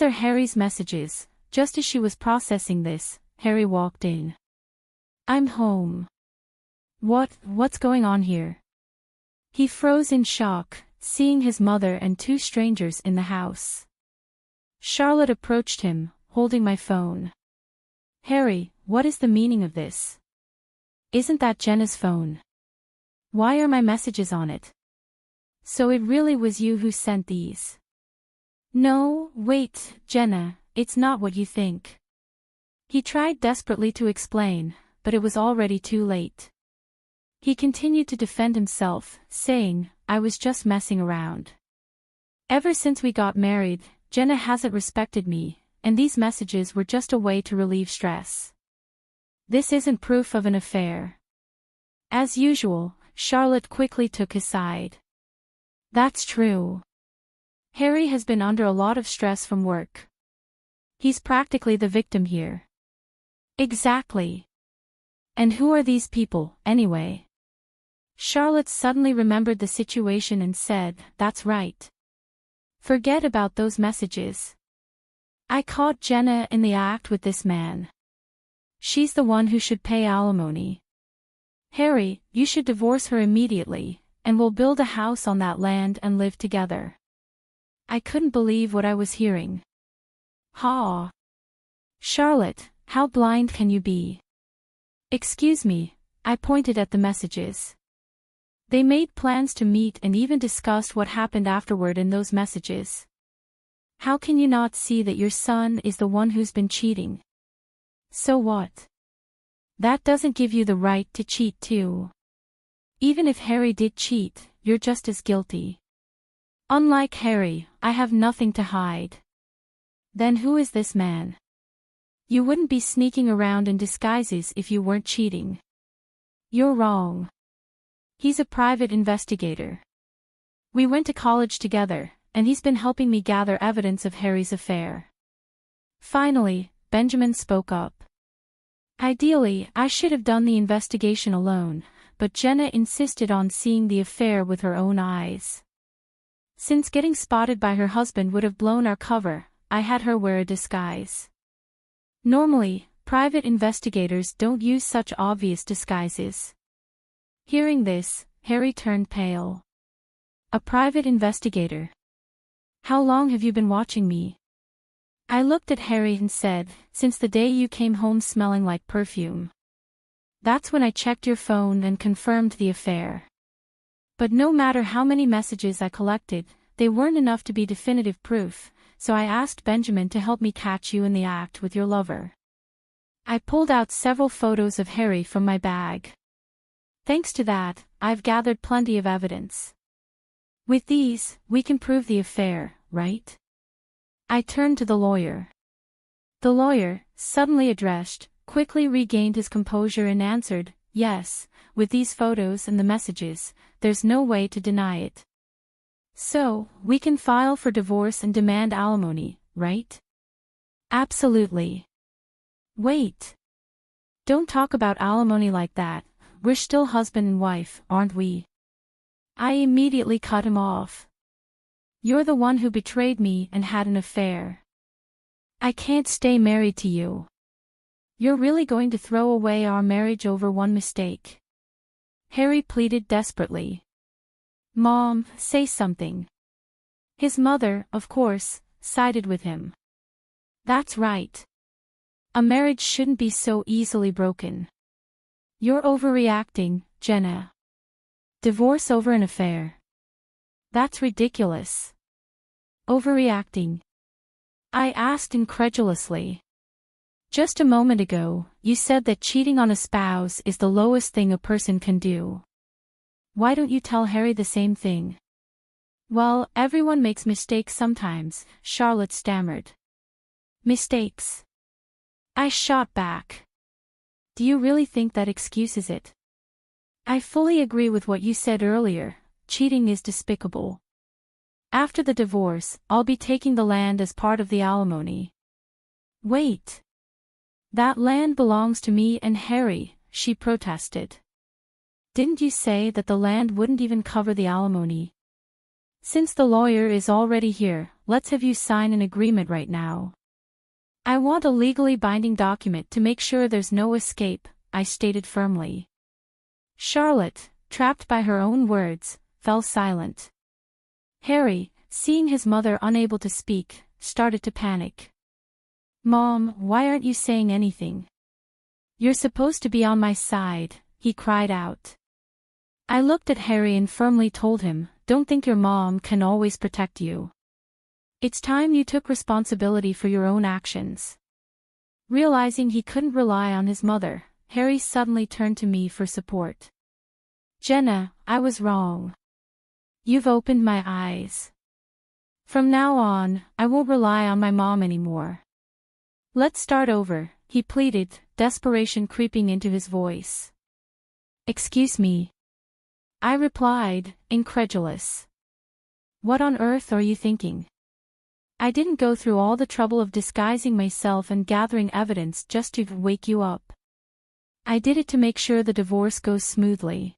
are Harry's messages. Just as she was processing this, Harry walked in. I'm home. What's going on here? He froze in shock, seeing his mother and two strangers in the house. Charlotte approached him, holding my phone. Harry, what is the meaning of this? Isn't that Jenna's phone? Why are my messages on it? So it really was you who sent these? No, wait, Jenna, it's not what you think. He tried desperately to explain, but it was already too late. He continued to defend himself, saying, I was just messing around. Ever since we got married, Jenna hasn't respected me, and these messages were just a way to relieve stress. This isn't proof of an affair. As usual, Charlotte quickly took his side. That's true. Harry has been under a lot of stress from work. He's practically the victim here. Exactly. And who are these people, anyway? Charlotte suddenly remembered the situation and said, That's right. Forget about those messages. I caught Jenna in the act with this man. She's the one who should pay alimony. Harry, you should divorce her immediately, and we'll build a house on that land and live together. I couldn't believe what I was hearing. Ha! Charlotte, how blind can you be? Excuse me, I pointed at the messages. They made plans to meet and even discussed what happened afterward in those messages. How can you not see that your son is the one who's been cheating? So what? That doesn't give you the right to cheat too. Even if Harry did cheat, you're just as guilty. Unlike Harry, I have nothing to hide. Then who is this man? You wouldn't be sneaking around in disguises if you weren't cheating. You're wrong. He's a private investigator. We went to college together, and he's been helping me gather evidence of Harry's affair. Finally, Benjamin spoke up. Ideally, I should have done the investigation alone, but Jenna insisted on seeing the affair with her own eyes. Since getting spotted by her husband would have blown our cover, I had her wear a disguise. Normally, private investigators don't use such obvious disguises. Hearing this, Harry turned pale. A private investigator? How long have you been watching me? I looked at Harry and said, Since the day you came home smelling like perfume. That's when I checked your phone and confirmed the affair. But no matter how many messages I collected, they weren't enough to be definitive proof, so I asked Benjamin to help me catch you in the act with your lover. I pulled out several photos of Harry from my bag. Thanks to that, I've gathered plenty of evidence. With these, we can prove the affair, right? I turned to the lawyer. The lawyer, suddenly addressed, quickly regained his composure and answered, Yes, with these photos and the messages, there's no way to deny it. So, we can file for divorce and demand alimony, right? Absolutely. Wait. Don't talk about alimony like that. We're still husband and wife, aren't we? I immediately cut him off. You're the one who betrayed me and had an affair. I can't stay married to you. You're really going to throw away our marriage over one mistake? Harry pleaded desperately. Mom, say something. His mother, of course, sided with him. That's right. A marriage shouldn't be so easily broken. You're overreacting, Jenna. Divorce over an affair. That's ridiculous. Overreacting? I asked incredulously. Just a moment ago, you said that cheating on a spouse is the lowest thing a person can do. Why don't you tell Harry the same thing? Well, everyone makes mistakes sometimes, Charlotte stammered. Mistakes? I shot back. Do you really think that excuses it? I fully agree with what you said earlier, cheating is despicable. After the divorce, I'll be taking the land as part of the alimony. Wait. That land belongs to me and Harry, she protested. Didn't you say that the land wouldn't even cover the alimony? Since the lawyer is already here, let's have you sign an agreement right now. I want a legally binding document to make sure there's no escape, I stated firmly. Charlotte, trapped by her own words, fell silent. Harry, seeing his mother unable to speak, started to panic. Mom, why aren't you saying anything? You're supposed to be on my side, he cried out. I looked at Harry and firmly told him, Don't think your mom can always protect you. It's time you took responsibility for your own actions. Realizing he couldn't rely on his mother, Harry suddenly turned to me for support. Jenna, I was wrong. You've opened my eyes. From now on, I won't rely on my mom anymore. Let's start over, he pleaded, desperation creeping into his voice. Excuse me. I replied, incredulous. What on earth are you thinking? I didn't go through all the trouble of disguising myself and gathering evidence just to wake you up. I did it to make sure the divorce goes smoothly.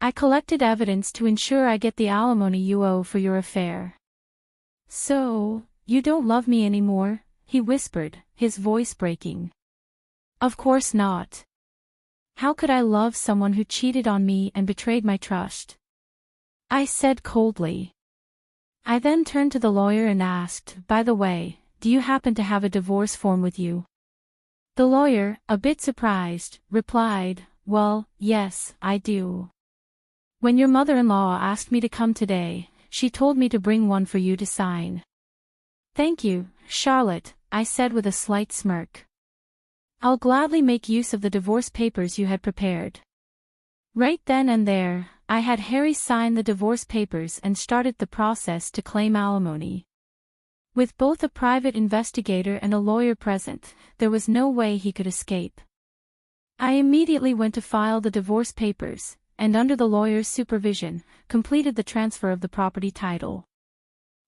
I collected evidence to ensure I get the alimony you owe for your affair. So, you don't love me anymore? He whispered, his voice breaking. Of course not. How could I love someone who cheated on me and betrayed my trust? I said coldly. I then turned to the lawyer and asked, by the way, do you happen to have a divorce form with you? The lawyer, a bit surprised, replied, well, yes, I do. When your mother-in-law asked me to come today, she told me to bring one for you to sign. Thank you, Charlotte, I said with a slight smirk. I'll gladly make use of the divorce papers you had prepared. Right then and there, I had Harry sign the divorce papers and started the process to claim alimony. With both a private investigator and a lawyer present, there was no way he could escape. I immediately went to file the divorce papers, and under the lawyer's supervision, completed the transfer of the property title.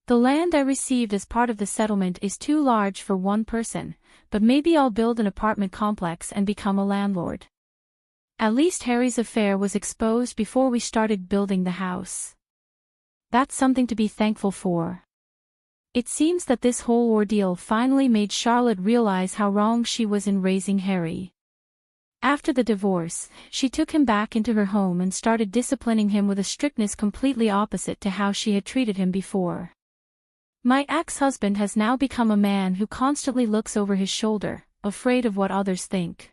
The land I received as part of the settlement is too large for one person, but maybe I'll build an apartment complex and become a landlord. At least Harry's affair was exposed before we started building the house. That's something to be thankful for. It seems that this whole ordeal finally made Charlotte realize how wrong she was in raising Harry. After the divorce, she took him back into her home and started disciplining him with a strictness completely opposite to how she had treated him before. My ex-husband has now become a man who constantly looks over his shoulder, afraid of what others think.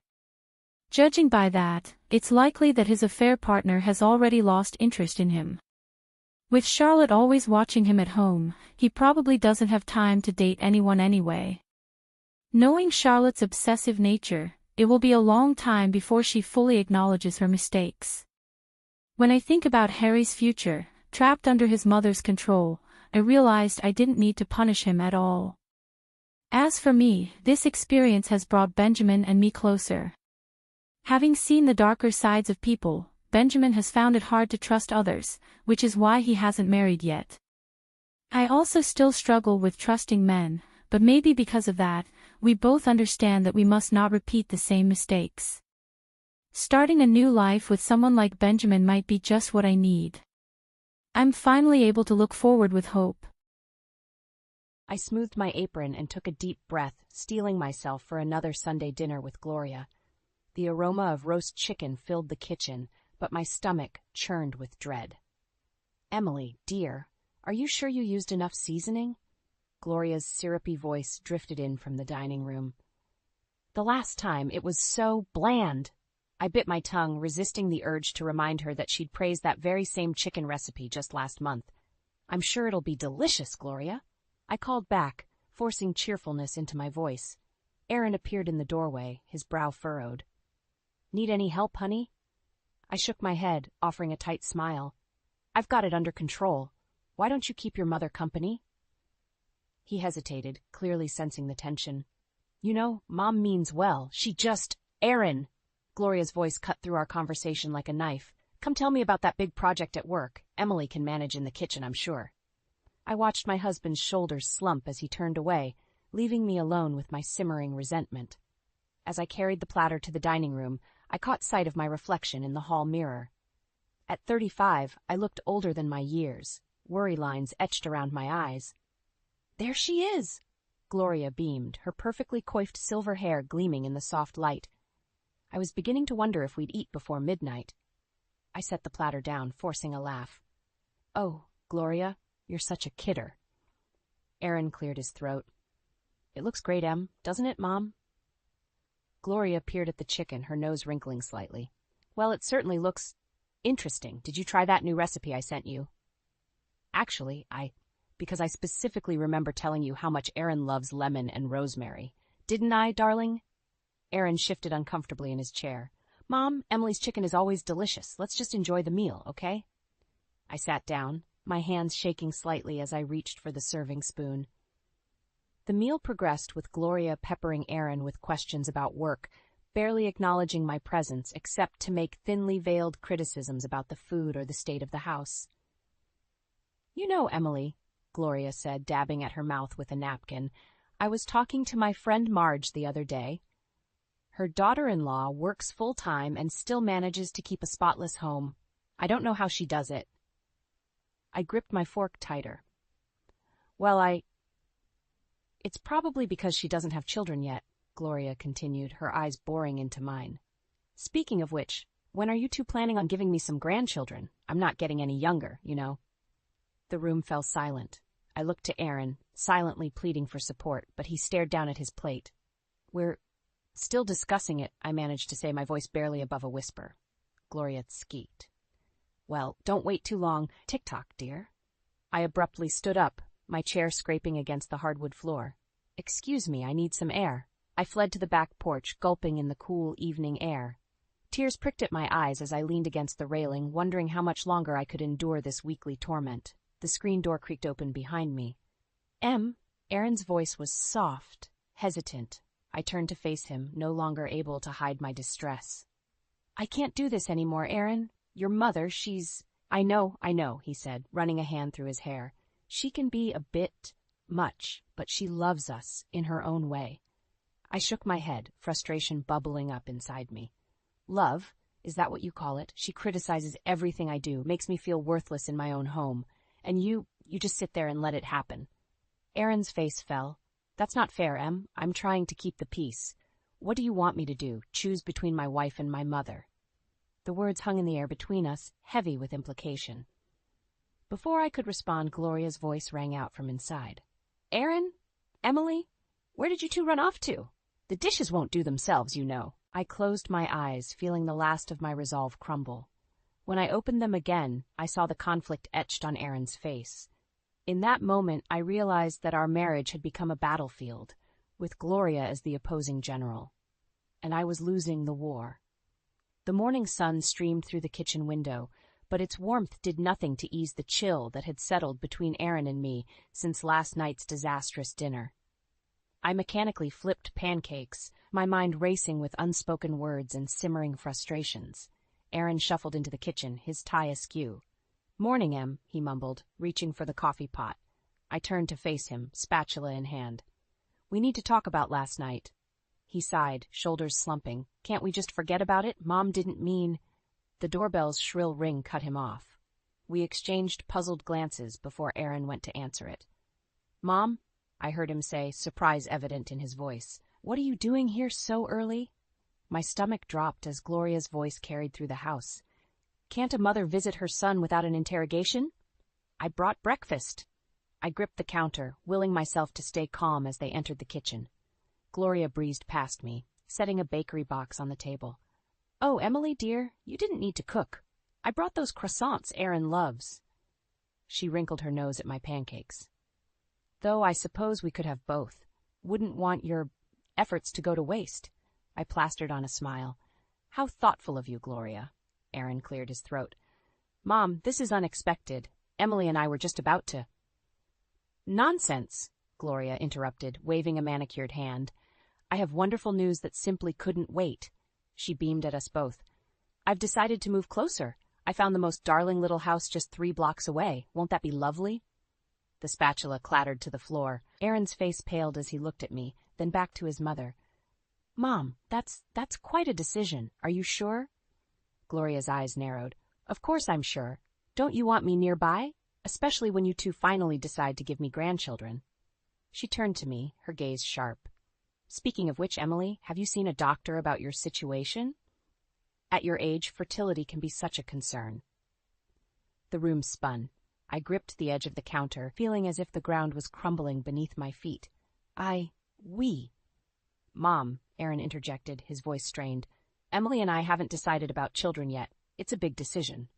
Judging by that, it's likely that his affair partner has already lost interest in him. With Charlotte always watching him at home, he probably doesn't have time to date anyone anyway. Knowing Charlotte's obsessive nature, it will be a long time before she fully acknowledges her mistakes. When I think about Harry's future, trapped under his mother's control, I realized I didn't need to punish him at all. As for me, this experience has brought Benjamin and me closer. Having seen the darker sides of people, Benjamin has found it hard to trust others, which is why he hasn't married yet. I also still struggle with trusting men, but maybe because of that, we both understand that we must not repeat the same mistakes. Starting a new life with someone like Benjamin might be just what I need. I'm finally able to look forward with hope. I smoothed my apron and took a deep breath, steeling myself for another Sunday dinner with Gloria. The aroma of roast chicken filled the kitchen, but my stomach churned with dread. Emily, dear, are you sure you used enough seasoning? Gloria's syrupy voice drifted in from the dining room. The last time it was so bland. I bit my tongue, resisting the urge to remind her that she'd praised that very same chicken recipe just last month. I'm sure it'll be delicious, Gloria. I called back, forcing cheerfulness into my voice. Aaron appeared in the doorway, his brow furrowed. Need any help, honey? I shook my head, offering a tight smile. I've got it under control. Why don't you keep your mother company? He hesitated, clearly sensing the tension. You know, Mom means well. She just... Aaron! Gloria's voice cut through our conversation like a knife. Come tell me about that big project at work. Emily can manage in the kitchen, I'm sure. I watched my husband's shoulders slump as he turned away, leaving me alone with my simmering resentment. As I carried the platter to the dining room, I caught sight of my reflection in the hall mirror. At 35, I looked older than my years, worry lines etched around my eyes. There she is! Gloria beamed, her perfectly coiffed silver hair gleaming in the soft light. I was beginning to wonder if we'd eat before midnight. I set the platter down, forcing a laugh. Oh, Gloria, you're such a kidder. Aaron cleared his throat. It looks great, Em, doesn't it, Mom? Gloria peered at the chicken, her nose wrinkling slightly. Well, it certainly looks interesting. Did you try that new recipe I sent you? Actually, because I specifically remember telling you how much Aaron loves lemon and rosemary. Didn't I, darling? Aaron shifted uncomfortably in his chair. Mom, Emily's chicken is always delicious. Let's just enjoy the meal, okay? I sat down, my hands shaking slightly as I reached for the serving spoon. The meal progressed with Gloria peppering Aaron with questions about work, barely acknowledging my presence except to make thinly veiled criticisms about the food or the state of the house. You know, Emily, Gloria said, dabbing at her mouth with a napkin, I was talking to my friend Marge the other day. Her daughter-in-law works full-time and still manages to keep a spotless home. I don't know how she does it. I gripped my fork tighter. Well, It's probably because she doesn't have children yet, Gloria continued, her eyes boring into mine. Speaking of which, when are you two planning on giving me some grandchildren? I'm not getting any younger, you know. The room fell silent. I looked to Aaron, silently pleading for support, but he stared down at his plate. We're still discussing it, I managed to say, my voice barely above a whisper. Gloria squeaked. Well, don't wait too long. Tick-tock, dear. I abruptly stood up, my chair scraping against the hardwood floor. Excuse me, I need some air. I fled to the back porch, gulping in the cool evening air. Tears pricked at my eyes as I leaned against the railing, wondering how much longer I could endure this weekly torment. The screen door creaked open behind me. Aaron's voice was soft, hesitant. I turned to face him, no longer able to hide my distress. I can't do this anymore, Aaron. Your mother, she's... I know, he said, running a hand through his hair. She can be a bit much, but she loves us in her own way. I shook my head, frustration bubbling up inside me. Love? Is that what you call it? She criticizes everything I do, makes me feel worthless in my own home. And you just sit there and let it happen. Aaron's face fell. That's not fair, Em. I'm trying to keep the peace. What do you want me to do? Choose between my wife and my mother? The words hung in the air between us, heavy with implication. Before I could respond, Gloria's voice rang out from inside. Aaron? Emily? Where did you two run off to? The dishes won't do themselves, you know. I closed my eyes, feeling the last of my resolve crumble. When I opened them again, I saw the conflict etched on Aaron's face. In that moment, I realized that our marriage had become a battlefield, with Gloria as the opposing general. And I was losing the war. The morning sun streamed through the kitchen window, but its warmth did nothing to ease the chill that had settled between Aaron and me since last night's disastrous dinner. I mechanically flipped pancakes, my mind racing with unspoken words and simmering frustrations. Aaron shuffled into the kitchen, his tie askew. Morning, Em, he mumbled, reaching for the coffee pot. I turned to face him, spatula in hand. We need to talk about last night. He sighed, shoulders slumping. Can't we just forget about it? Mom didn't mean... The doorbell's shrill ring cut him off. We exchanged puzzled glances before Aaron went to answer it. Mom? I heard him say, surprise evident in his voice. What are you doing here so early? My stomach dropped as Gloria's voice carried through the house. Can't a mother visit her son without an interrogation? I brought breakfast. I gripped the counter, willing myself to stay calm as they entered the kitchen. Gloria breezed past me, setting a bakery box on the table. Oh, Emily, dear, you didn't need to cook. I brought those croissants Aaron loves. She wrinkled her nose at my pancakes. Though I suppose we could have both. Wouldn't want your efforts to go to waste. I plastered on a smile. How thoughtful of you, Gloria. Aaron cleared his throat. Mom, this is unexpected. Emily and I were just about to... Nonsense, Gloria interrupted, waving a manicured hand. I have wonderful news that simply couldn't wait. She beamed at us both. I've decided to move closer. I found the most darling little house just 3 blocks away. Won't that be lovely? The spatula clattered to the floor. Aaron's face paled as he looked at me, then back to his mother. Mom, that's quite a decision. Are you sure? Gloria's eyes narrowed. Of course I'm sure. Don't you want me nearby? Especially when you two finally decide to give me grandchildren. She turned to me, her gaze sharp. Speaking of which, Emily, have you seen a doctor about your situation? At your age, fertility can be such a concern. The room spun. I gripped the edge of the counter, feeling as if the ground was crumbling beneath my feet. We. Mom, Aaron interjected, his voice strained. Emily and I haven't decided about children yet. It's a big decision.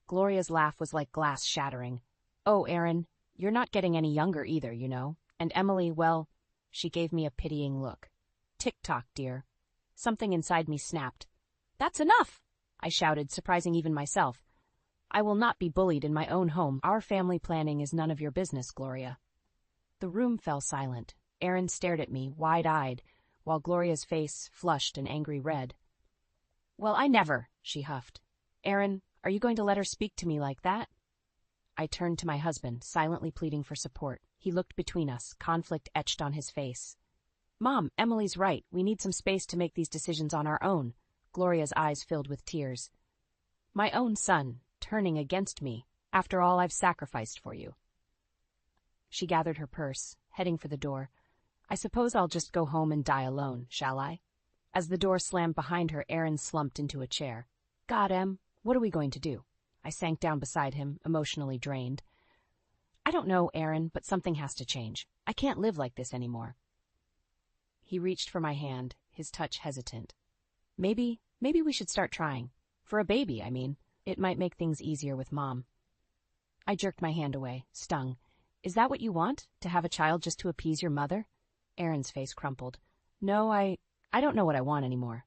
Gloria's laugh was like glass shattering. Oh, Aaron, you're not getting any younger either, you know. And Emily, well, she gave me a pitying look. Tick-tock, dear. Something inside me snapped. That's enough, I shouted, surprising even myself. I will not be bullied in my own home. Our family planning is none of your business, Gloria. The room fell silent. Aaron stared at me, wide-eyed, while Gloria's face flushed an angry red. Well, I never, she huffed. Aaron, are you going to let her speak to me like that? I turned to my husband, silently pleading for support. He looked between us, conflict etched on his face. Mom, Emily's right. We need some space to make these decisions on our own. Gloria's eyes filled with tears. My own son, turning against me, after all I've sacrificed for you. She gathered her purse, heading for the door. I suppose I'll just go home and die alone, shall I? As the door slammed behind her, Aaron slumped into a chair. God, Em, what are we going to do? I sank down beside him, emotionally drained. I don't know, Aaron, but something has to change. I can't live like this anymore. He reached for my hand, his touch hesitant. Maybe we should start trying. For a baby, I mean. It might make things easier with Mom. I jerked my hand away, stung. Is that what you want? To have a child just to appease your mother? Aaron's face crumpled. No, I don't know what I want anymore.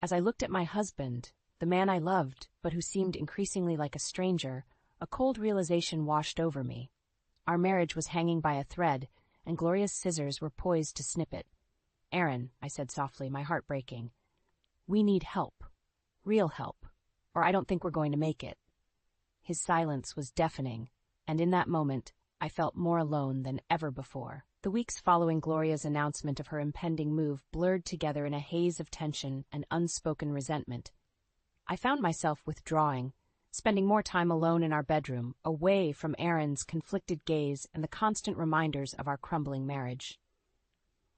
As I looked at my husband, the man I loved, but who seemed increasingly like a stranger, a cold realization washed over me. Our marriage was hanging by a thread, and Gloria's scissors were poised to snip it. Aaron, I said softly, my heart breaking, we need help. Real help, or I don't think we're going to make it. His silence was deafening, and in that moment, I felt more alone than ever before. The weeks following Gloria's announcement of her impending move blurred together in a haze of tension and unspoken resentment. I found myself withdrawing, spending more time alone in our bedroom, away from Aaron's conflicted gaze and the constant reminders of our crumbling marriage.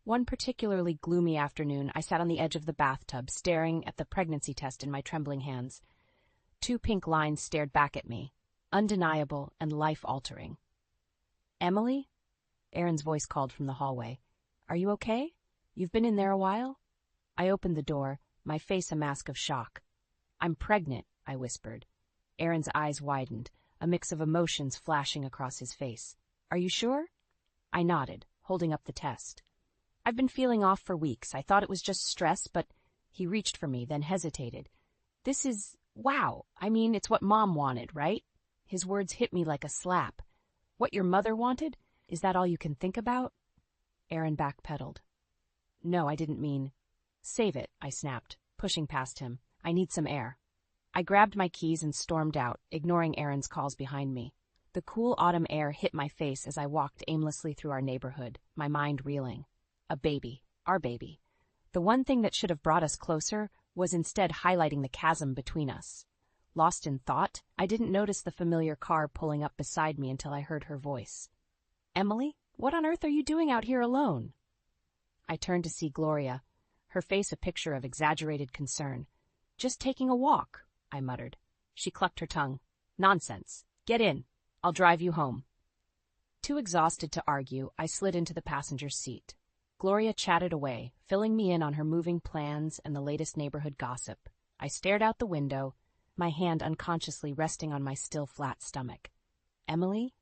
One particularly gloomy afternoon, I sat on the edge of the bathtub, staring at the pregnancy test in my trembling hands. 2 pink lines stared back at me, undeniable and life-altering. Emily? Aaron's voice called from the hallway. Are you okay? You've been in there a while? I opened the door, my face a mask of shock. I'm pregnant, I whispered. Aaron's eyes widened, a mix of emotions flashing across his face. Are you sure? I nodded, holding up the test. I've been feeling off for weeks. I thought it was just stress, but he reached for me, then hesitated. This is, wow, I mean, it's what Mom wanted, right? His words hit me like a slap. What your mother wanted? Is that all you can think about? Aaron backpedaled. No, I didn't mean. Save it, I snapped, pushing past him. I need some air. I grabbed my keys and stormed out, ignoring Aaron's calls behind me. The cool autumn air hit my face as I walked aimlessly through our neighborhood, my mind reeling. A baby, our baby. The one thing that should have brought us closer was instead highlighting the chasm between us. Lost in thought, I didn't notice the familiar car pulling up beside me until I heard her voice. Emily, what on earth are you doing out here alone? I turned to see Gloria, her face a picture of exaggerated concern. Just taking a walk, I muttered. She clucked her tongue. Nonsense. Get in. I'll drive you home. Too exhausted to argue, I slid into the passenger's seat. Gloria chatted away, filling me in on her moving plans and the latest neighborhood gossip. I stared out the window, my hand unconsciously resting on my still flat stomach. Emily?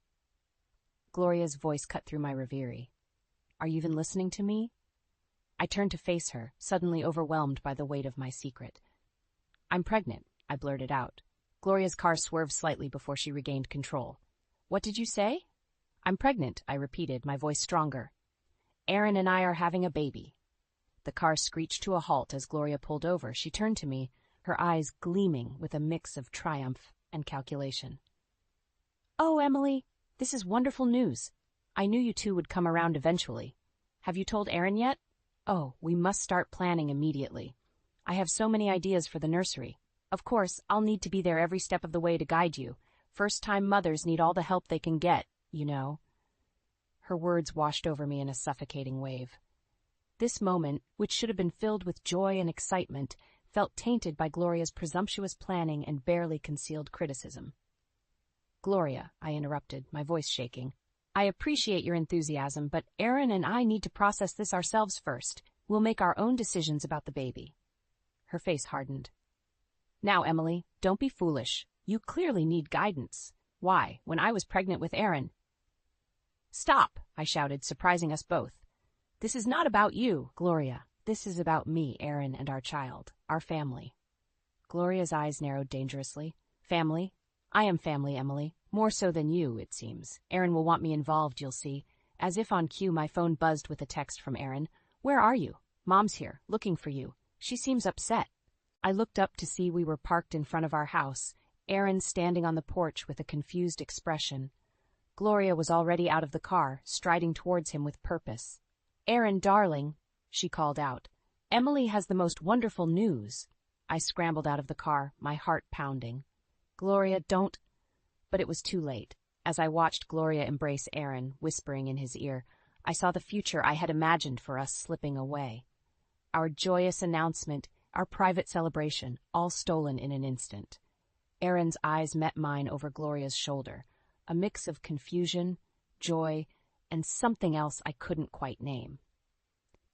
Gloria's voice cut through my reverie. Are you even listening to me? I turned to face her, suddenly overwhelmed by the weight of my secret. I'm pregnant, I blurted out. Gloria's car swerved slightly before she regained control. What did you say? I'm pregnant, I repeated, my voice stronger. Aaron and I are having a baby. The car screeched to a halt as Gloria pulled over. She turned to me, her eyes gleaming with a mix of triumph and calculation. Oh, Emily, this is wonderful news. I knew you two would come around eventually. Have you told Aaron yet? Oh, we must start planning immediately. I have so many ideas for the nursery. Of course, I'll need to be there every step of the way to guide you. First-time mothers need all the help they can get, you know. Her words washed over me in a suffocating wave. This moment, which should have been filled with joy and excitement, felt tainted by Gloria's presumptuous planning and barely concealed criticism. Gloria, I interrupted, my voice shaking. I appreciate your enthusiasm, but Aaron and I need to process this ourselves first. We'll make our own decisions about the baby. Her face hardened. Now, Emily, don't be foolish. You clearly need guidance. Why, when I was pregnant with Aaron... Stop, I shouted, surprising us both. This is not about you, Gloria. This is about me, Aaron, and our child, our family. Gloria's eyes narrowed dangerously. Family? I am family, Emily. More so than you, it seems. Aaron will want me involved, you'll see. As if on cue, my phone buzzed with a text from Aaron. Where are you? Mom's here, looking for you. She seems upset. I looked up to see we were parked in front of our house, Aaron standing on the porch with a confused expression. Gloria was already out of the car, striding towards him with purpose. Aaron, darling, she called out. Emily has the most wonderful news. I scrambled out of the car, my heart pounding. Gloria, don't... But it was too late. As I watched Gloria embrace Aaron, whispering in his ear, I saw the future I had imagined for us slipping away. Our joyous announcement, our private celebration, all stolen in an instant. Aaron's eyes met mine over Gloria's shoulder, a mix of confusion, joy, and something else I couldn't quite name.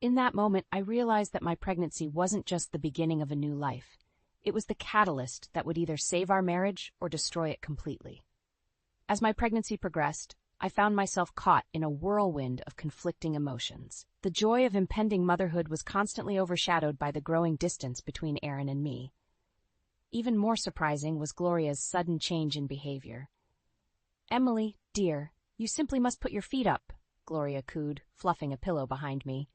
In that moment, I realized that my pregnancy wasn't just the beginning of a new life. It was the catalyst that would either save our marriage or destroy it completely. As my pregnancy progressed, I found myself caught in a whirlwind of conflicting emotions. The joy of impending motherhood was constantly overshadowed by the growing distance between Aaron and me. Even more surprising was Gloria's sudden change in behavior. Emily, dear, you simply must put your feet up, Gloria cooed, fluffing a pillow behind me.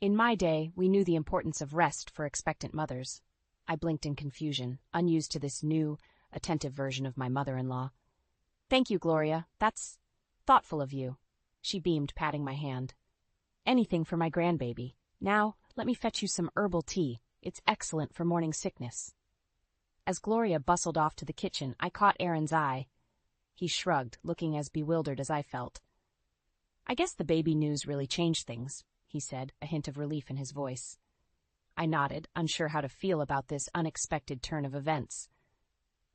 In my day, we knew the importance of rest for expectant mothers. I blinked in confusion, unused to this new, attentive version of my mother-in-law. Thank you, Gloria. That's thoughtful of you. She beamed, patting my hand. Anything for my grandbaby. Now, let me fetch you some herbal tea. It's excellent for morning sickness. As Gloria bustled off to the kitchen, I caught Aaron's eye. He shrugged, looking as bewildered as I felt. I guess the baby news really changed things, he said, a hint of relief in his voice. I nodded, unsure how to feel about this unexpected turn of events.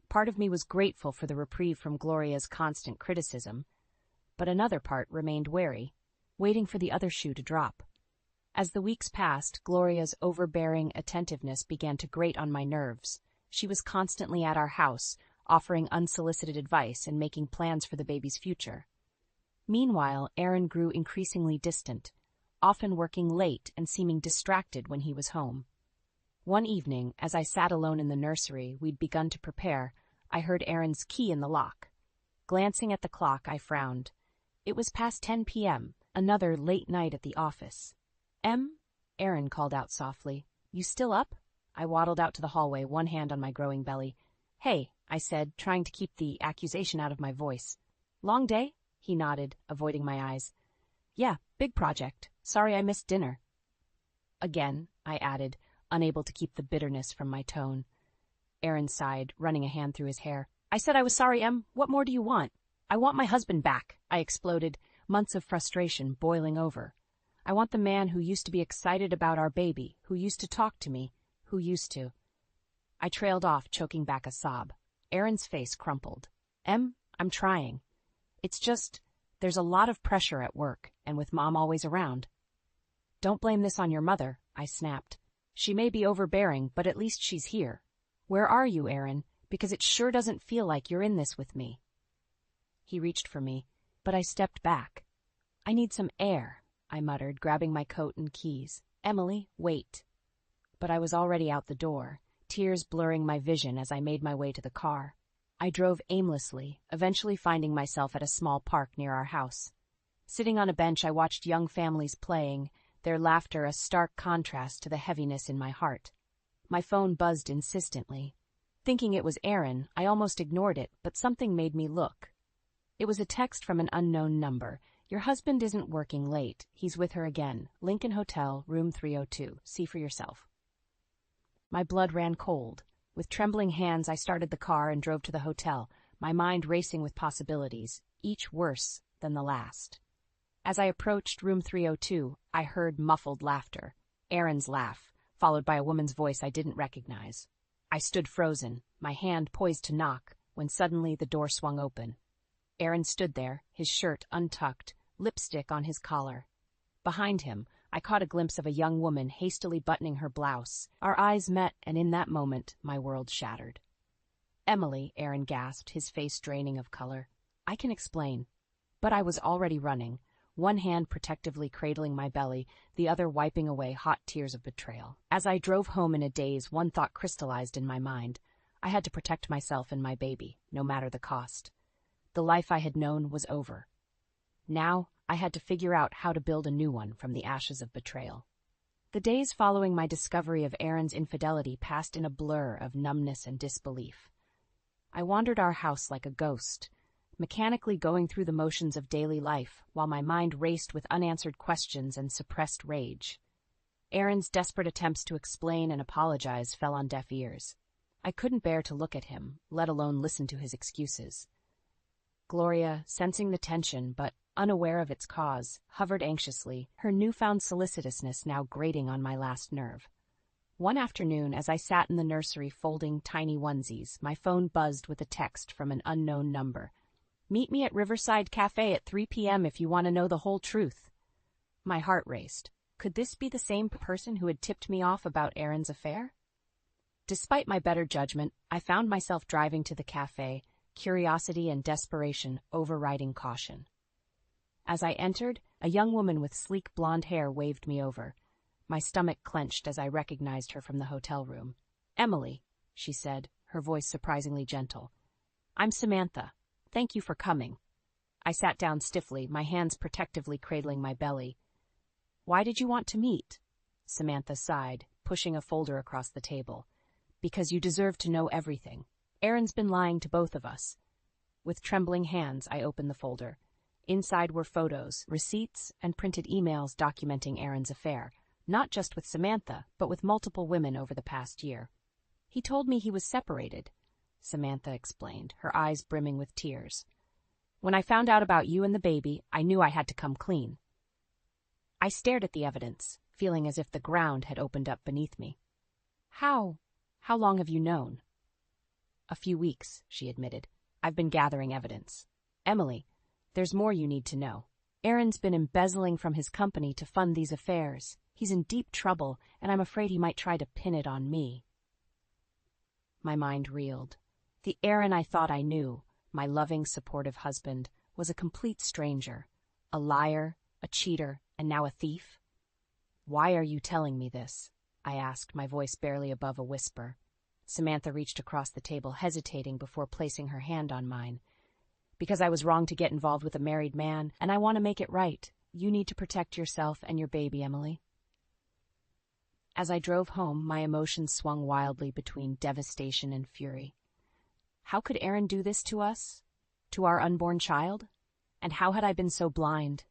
Part of me was grateful for the reprieve from Gloria's constant criticism, but another part remained wary, waiting for the other shoe to drop. As the weeks passed, Gloria's overbearing attentiveness began to grate on my nerves. She was constantly at our house, offering unsolicited advice and making plans for the baby's future. Meanwhile, Aaron grew increasingly distant, often working late and seeming distracted when he was home. One evening, as I sat alone in the nursery we'd begun to prepare, I heard Aaron's key in the lock. Glancing at the clock, I frowned. It was past 10 p.m., another late night at the office. Aaron called out softly. You still up? I waddled out to the hallway, one hand on my growing belly. Hey, I said, trying to keep the accusation out of my voice. Long day? He nodded, avoiding my eyes. Yeah, big project. Sorry I missed dinner. Again, I added, unable to keep the bitterness from my tone. Aaron sighed, running a hand through his hair. I said I was sorry, Em. What more do you want? I want my husband back, I exploded, months of frustration boiling over. I want the man who used to be excited about our baby, who used to talk to me, who used to. I trailed off, choking back a sob. Aaron's face crumpled. Em, I'm trying. It's just, there's a lot of pressure at work, and with Mom always around. Don't blame this on your mother, I snapped. She may be overbearing, but at least she's here. Where are you, Aaron? Because it sure doesn't feel like you're in this with me. He reached for me, but I stepped back. I need some air, I muttered, grabbing my coat and keys. Emily, wait. But I was already out the door, tears blurring my vision as I made my way to the car. I drove aimlessly, eventually finding myself at a small park near our house. Sitting on a bench, I watched young families playing, their laughter a stark contrast to the heaviness in my heart. My phone buzzed insistently. Thinking it was Aaron, I almost ignored it, but something made me look. It was a text from an unknown number. Your husband isn't working late. He's with her again. Lincoln Hotel, room 302. See for yourself. My blood ran cold. With trembling hands, I started the car and drove to the hotel, my mind racing with possibilities, each worse than the last. As I approached room 302, I heard muffled laughter. Aaron's laugh, followed by a woman's voice I didn't recognize. I stood frozen, my hand poised to knock, when suddenly the door swung open. Aaron stood there, his shirt untucked, lipstick on his collar. Behind him, I caught a glimpse of a young woman hastily buttoning her blouse. Our eyes met, and in that moment, my world shattered. Emily, Aaron gasped, his face draining of color. I can explain. But I was already running. one hand protectively cradling my belly, the other wiping away hot tears of betrayal. As I drove home in a daze, one thought crystallized in my mind. I had to protect myself and my baby, no matter the cost. The life I had known was over. Now, I had to figure out how to build a new one from the ashes of betrayal. The days following my discovery of Aaron's infidelity passed in a blur of numbness and disbelief. I wandered our house like a ghost, mechanically going through the motions of daily life while my mind raced with unanswered questions and suppressed rage. Aaron's desperate attempts to explain and apologize fell on deaf ears. I couldn't bear to look at him, let alone listen to his excuses. Gloria, sensing the tension but unaware of its cause, hovered anxiously, her newfound solicitousness now grating on my last nerve. One afternoon, as I sat in the nursery folding tiny onesies, my phone buzzed with a text from an unknown number. "Meet me at Riverside Cafe at 3 p.m. if you want to know the whole truth." My heart raced. Could this be the same person who had tipped me off about Aaron's affair? Despite my better judgment, I found myself driving to the cafe, curiosity and desperation overriding caution. As I entered, a young woman with sleek blonde hair waved me over. My stomach clenched as I recognized her from the hotel room. "Emily," she said, her voice surprisingly gentle. "I'm Samantha. Thank you for coming." I sat down stiffly, my hands protectively cradling my belly. "Why did you want to meet?" Samantha sighed, pushing a folder across the table. "Because you deserve to know everything. Aaron's been lying to both of us." With trembling hands, I opened the folder. Inside were photos, receipts, and printed emails documenting Aaron's affair, not just with Samantha, but with multiple women over the past year. "He told me he was separated," Samantha explained, her eyes brimming with tears. "When I found out about you and the baby, I knew I had to come clean." I stared at the evidence, feeling as if the ground had opened up beneath me. How long have you known?" "A few weeks," she admitted. "I've been gathering evidence." "Emily, there's more you need to know. Aaron's been embezzling from his company to fund these affairs. He's in deep trouble, and I'm afraid he might try to pin it on me." My mind reeled. The Aaron I thought I knew, my loving, supportive husband, was a complete stranger. A liar, a cheater, and now a thief. "Why are you telling me this?" I asked, my voice barely above a whisper. Samantha reached across the table, hesitating before placing her hand on mine. "Because I was wrong to get involved with a married man, and I want to make it right. You need to protect yourself and your baby, Emily." As I drove home, my emotions swung wildly between devastation and fury. How could Aaron do this to us? To our unborn child? And how had I been so blind?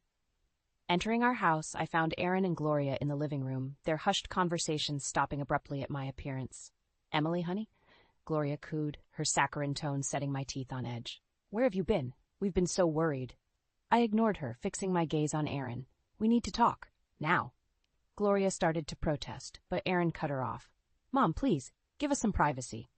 Entering our house, I found Aaron and Gloria in the living room, their hushed conversations stopping abruptly at my appearance. "Emily, honey?" Gloria cooed, her saccharine tone setting my teeth on edge. "Where have you been? We've been so worried." I ignored her, fixing my gaze on Aaron. "We need to talk. Now." Gloria started to protest, but Aaron cut her off. "Mom, please, give us some privacy."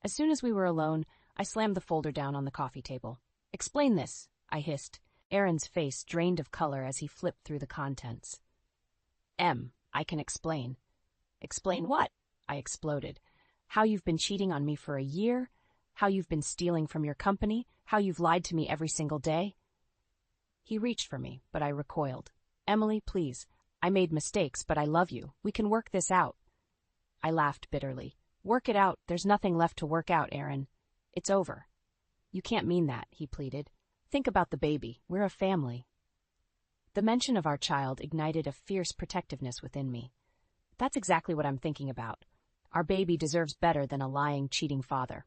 As soon as we were alone, I slammed the folder down on the coffee table. "Explain this," I hissed, Aaron's face drained of color as he flipped through the contents. I can explain." "Explain what?" I exploded. "How you've been cheating on me for a year? How you've been stealing from your company? How you've lied to me every single day?" He reached for me, but I recoiled. "Emily, please. I made mistakes, but I love you. We can work this out." I laughed bitterly. "Work it out? There's nothing left to work out, Aaron. It's over." "You can't mean that," he pleaded. "Think about the baby. We're a family." The mention of our child ignited a fierce protectiveness within me. "That's exactly what I'm thinking about. Our baby deserves better than a lying, cheating father."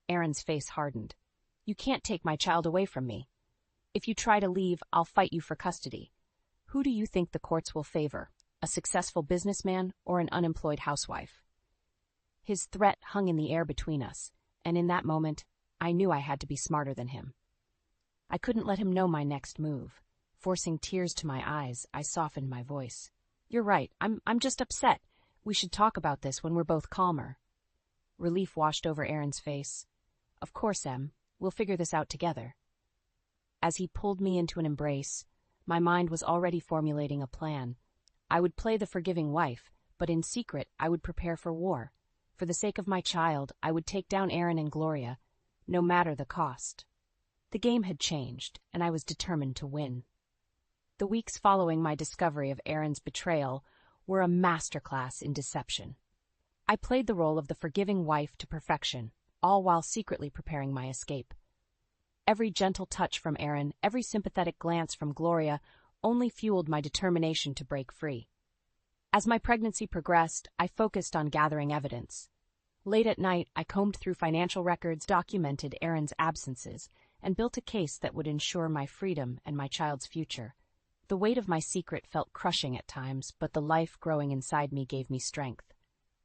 Aaron's face hardened. "You can't take my child away from me. If you try to leave, I'll fight you for custody. Who do you think the courts will favor, a successful businessman or an unemployed housewife?" His threat hung in the air between us, and in that moment, I knew I had to be smarter than him. I couldn't let him know my next move. Forcing tears to my eyes, I softened my voice. "You're right. I'm just upset. We should talk about this when we're both calmer." Relief washed over Aaron's face. "Of course, Em. We'll figure this out together." As he pulled me into an embrace, my mind was already formulating a plan. I would play the forgiving wife, but in secret I would prepare for war. For the sake of my child, I would take down Aaron and Gloria, no matter the cost. The game had changed, and I was determined to win. The weeks following my discovery of Aaron's betrayal were a masterclass in deception. I played the role of the forgiving wife to perfection, all while secretly preparing my escape. Every gentle touch from Aaron, every sympathetic glance from Gloria only fueled my determination to break free. As my pregnancy progressed, I focused on gathering evidence. Late at night, I combed through financial records, documented Aaron's absences, and built a case that would ensure my freedom and my child's future. The weight of my secret felt crushing at times, but the life growing inside me gave me strength.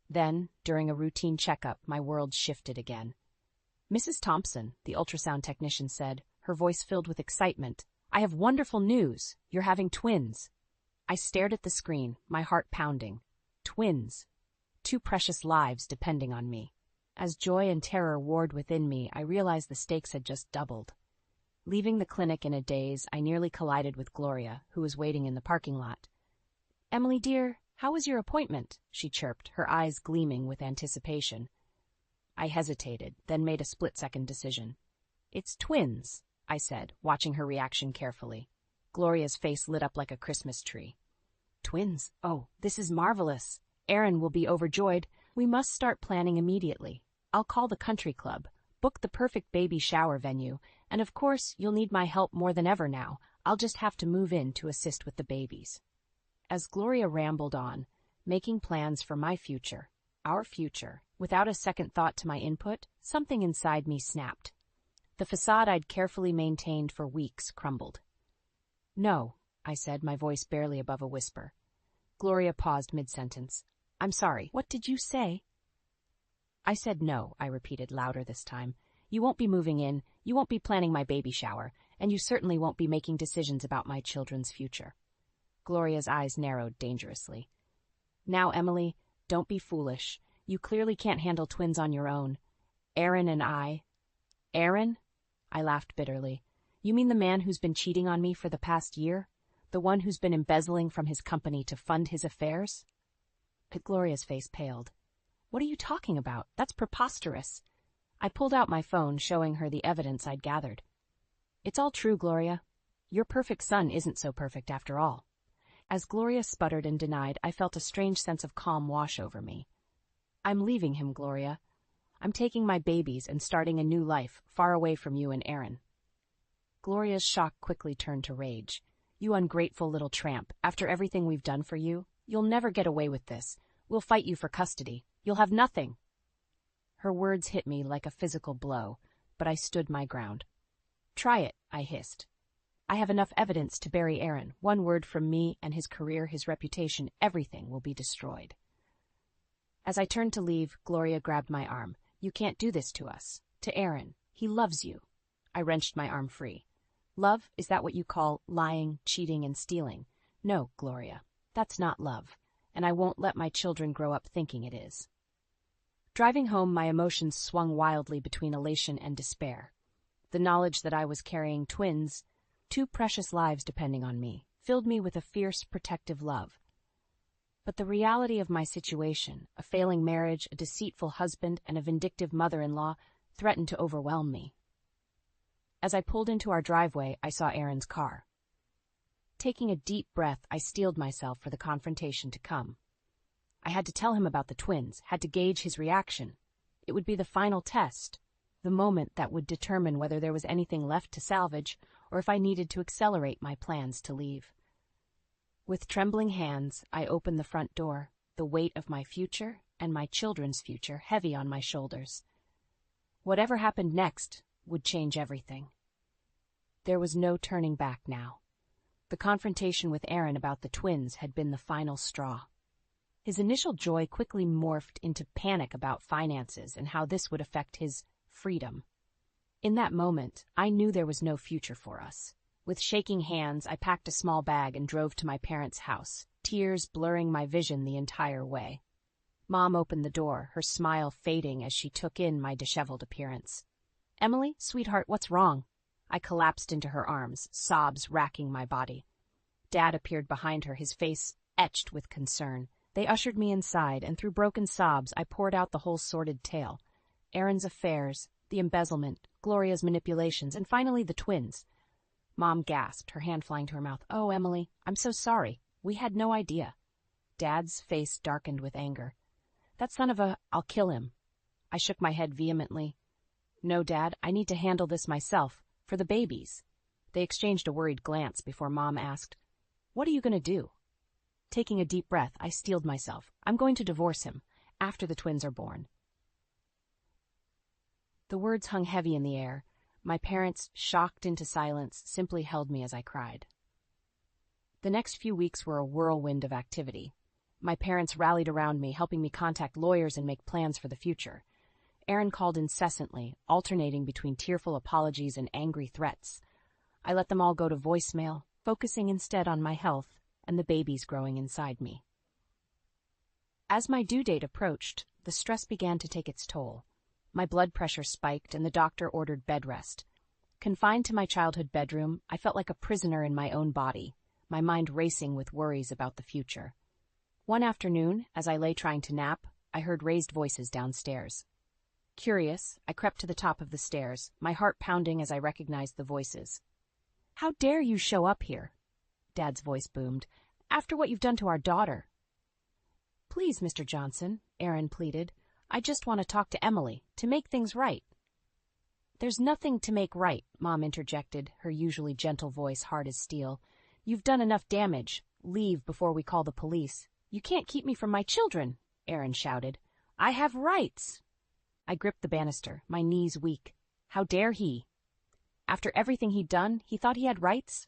Then, during a routine checkup, my world shifted again. "Mrs. Thompson," the ultrasound technician said, her voice filled with excitement, "I have wonderful news. You're having twins." I stared at the screen, my heart pounding. Twins. 2 precious lives depending on me. As joy and terror warred within me, I realized the stakes had just doubled. Leaving the clinic in a daze, I nearly collided with Gloria, who was waiting in the parking lot. "Emily, dear, how was your appointment?" she chirped, her eyes gleaming with anticipation. I hesitated, then made a split-second decision. "It's twins," I said, watching her reaction carefully. Gloria's face lit up like a Christmas tree. "Twins? Oh, this is marvelous. Aaron will be overjoyed. We must start planning immediately. I'll call the country club, book the perfect baby shower venue, and of course you'll need my help more than ever now. I'll just have to move in to assist with the babies." As Gloria rambled on, making plans for my future, our future, without a second thought to my input, something inside me snapped. The facade I'd carefully maintained for weeks crumbled. "No," I said, my voice barely above a whisper. Gloria paused mid-sentence. "I'm sorry, what did you say?" "I said no," I repeated, louder this time. "You won't be moving in, you won't be planning my baby shower, and you certainly won't be making decisions about my children's future." Gloria's eyes narrowed dangerously. "Now, Emily, don't be foolish. You clearly can't handle twins on your own. Aaron and I—" "Aaron?" I laughed bitterly. "You mean the man who's been cheating on me for the past year? The one who's been embezzling from his company to fund his affairs?" Gloria's face paled. "What are you talking about? That's preposterous." I pulled out my phone, showing her the evidence I'd gathered. "It's all true, Gloria. Your perfect son isn't so perfect after all." As Gloria sputtered and denied, I felt a strange sense of calm wash over me. "I'm leaving him, Gloria. I'm taking my babies and starting a new life, far away from you and Aaron." Gloria's shock quickly turned to rage. "You ungrateful little tramp, after everything we've done for you, you'll never get away with this. We'll fight you for custody. You'll have nothing." Her words hit me like a physical blow, but I stood my ground. "Try it," I hissed. "I have enough evidence to bury Aaron. One word from me and his career, his reputation, everything will be destroyed." As I turned to leave, Gloria grabbed my arm. "You can't do this to us. To Aaron. He loves you." I wrenched my arm free. "Love? Is that what you call lying, cheating, and stealing? No, Gloria. That's not love, and I won't let my children grow up thinking it is." Driving home, my emotions swung wildly between elation and despair. The knowledge that I was carrying twins, 2 precious lives depending on me, filled me with a fierce, protective love. But the reality of my situation, a failing marriage, a deceitful husband, and a vindictive mother-in-law, threatened to overwhelm me. As I pulled into our driveway, I saw Aaron's car. Taking a deep breath, I steeled myself for the confrontation to come. I had to tell him about the twins, had to gauge his reaction. It would be the final test, the moment that would determine whether there was anything left to salvage or if I needed to accelerate my plans to leave. With trembling hands, I opened the front door, the weight of my future and my children's future heavy on my shoulders. Whatever happened next would change everything. There was no turning back now. The confrontation with Aaron about the twins had been the final straw. His initial joy quickly morphed into panic about finances and how this would affect his freedom. In that moment, I knew there was no future for us. With shaking hands, I packed a small bag and drove to my parents' house, tears blurring my vision the entire way. Mom opened the door, her smile fading as she took in my disheveled appearance. "Emily, sweetheart, what's wrong?" I collapsed into her arms, sobs racking my body. Dad appeared behind her, his face etched with concern. They ushered me inside, and through broken sobs, I poured out the whole sordid tale. Aaron's affairs, the embezzlement, Gloria's manipulations, and finally the twins. Mom gasped, her hand flying to her mouth. "Oh, Emily, I'm so sorry. We had no idea." Dad's face darkened with anger. "That son of a... I'll kill him." I shook my head vehemently. "No, Dad, I need to handle this myself. For the babies." They exchanged a worried glance before Mom asked, "What are you going to do?" Taking a deep breath, I steeled myself. "I'm going to divorce him, after the twins are born." The words hung heavy in the air. My parents, shocked into silence, simply held me as I cried. The next few weeks were a whirlwind of activity. My parents rallied around me, helping me contact lawyers and make plans for the future. Aaron called incessantly, alternating between tearful apologies and angry threats. I let them all go to voicemail, focusing instead on my health and the babies growing inside me. As my due date approached, the stress began to take its toll. My blood pressure spiked and the doctor ordered bed rest. Confined to my childhood bedroom, I felt like a prisoner in my own body, my mind racing with worries about the future. One afternoon, as I lay trying to nap, I heard raised voices downstairs. Curious, I crept to the top of the stairs, my heart pounding as I recognized the voices. "How dare you show up here?" Dad's voice boomed. "After what you've done to our daughter." "Please, Mr. Johnson," Aaron pleaded. "I just want to talk to Emily, to make things right." "There's nothing to make right," Mom interjected, her usually gentle voice hard as steel. "You've done enough damage. Leave before we call the police." "You can't keep me from my children," Aaron shouted. "I have rights." I gripped the banister, my knees weak. How dare he? After everything he'd done, he thought he had rights?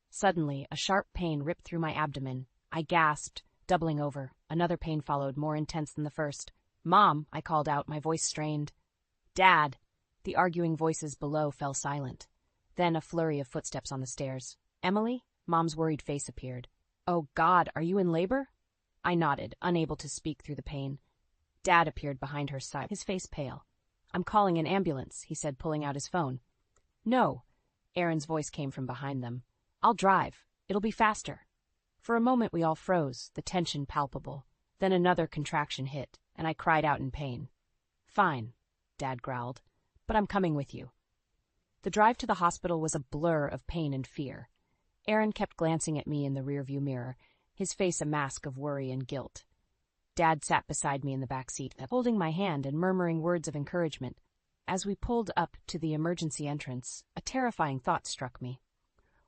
Suddenly, a sharp pain ripped through my abdomen. I gasped, doubling over. Another pain followed, more intense than the first. "Mom," I called out, my voice strained. "Dad." The arguing voices below fell silent. Then a flurry of footsteps on the stairs. "Emily?" Mom's worried face appeared. "Oh, God, are you in labor?" I nodded, unable to speak through the pain. Dad appeared behind her side, his face pale. "I'm calling an ambulance," he said, pulling out his phone. "No." Aaron's voice came from behind them. "I'll drive. It'll be faster." For a moment we all froze, the tension palpable. Then another contraction hit, and I cried out in pain. "Fine," Dad growled, "but I'm coming with you." The drive to the hospital was a blur of pain and fear. Aaron kept glancing at me in the rearview mirror, his face a mask of worry and guilt. Dad sat beside me in the back seat, holding my hand and murmuring words of encouragement. As we pulled up to the emergency entrance, a terrifying thought struck me.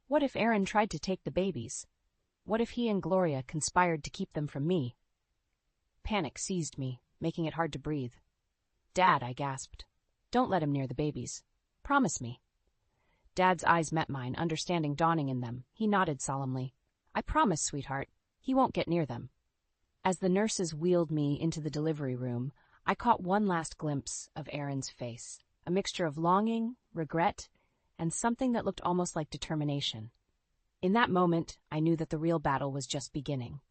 What if Aaron tried to take the babies? What if he and Gloria conspired to keep them from me? Panic seized me, making it hard to breathe. "Dad," I gasped. "Don't let him near the babies. Promise me." Dad's eyes met mine, understanding dawning in them. He nodded solemnly. "I promise, sweetheart. He won't get near them." As the nurses wheeled me into the delivery room, I caught one last glimpse of Aaron's face, a mixture of longing, regret, and something that looked almost like determination. In that moment, I knew that the real battle was just beginning.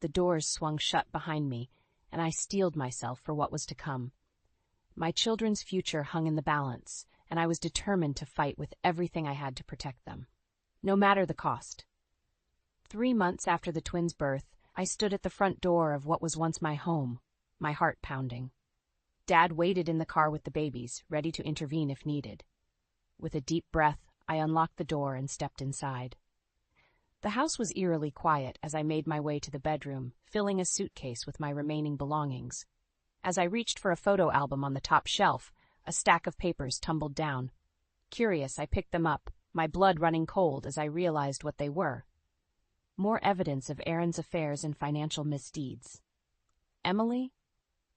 The doors swung shut behind me, and I steeled myself for what was to come. My children's future hung in the balance, and I was determined to fight with everything I had to protect them, no matter the cost. 3 months after the twins' birth, I stood at the front door of what was once my home, my heart pounding. Dad waited in the car with the babies, ready to intervene if needed. With a deep breath, I unlocked the door and stepped inside. The house was eerily quiet as I made my way to the bedroom, filling a suitcase with my remaining belongings. As I reached for a photo album on the top shelf, a stack of papers tumbled down. Curious, I picked them up, my blood running cold as I realized what they were. More evidence of Aaron's affairs and financial misdeeds. "Emily?"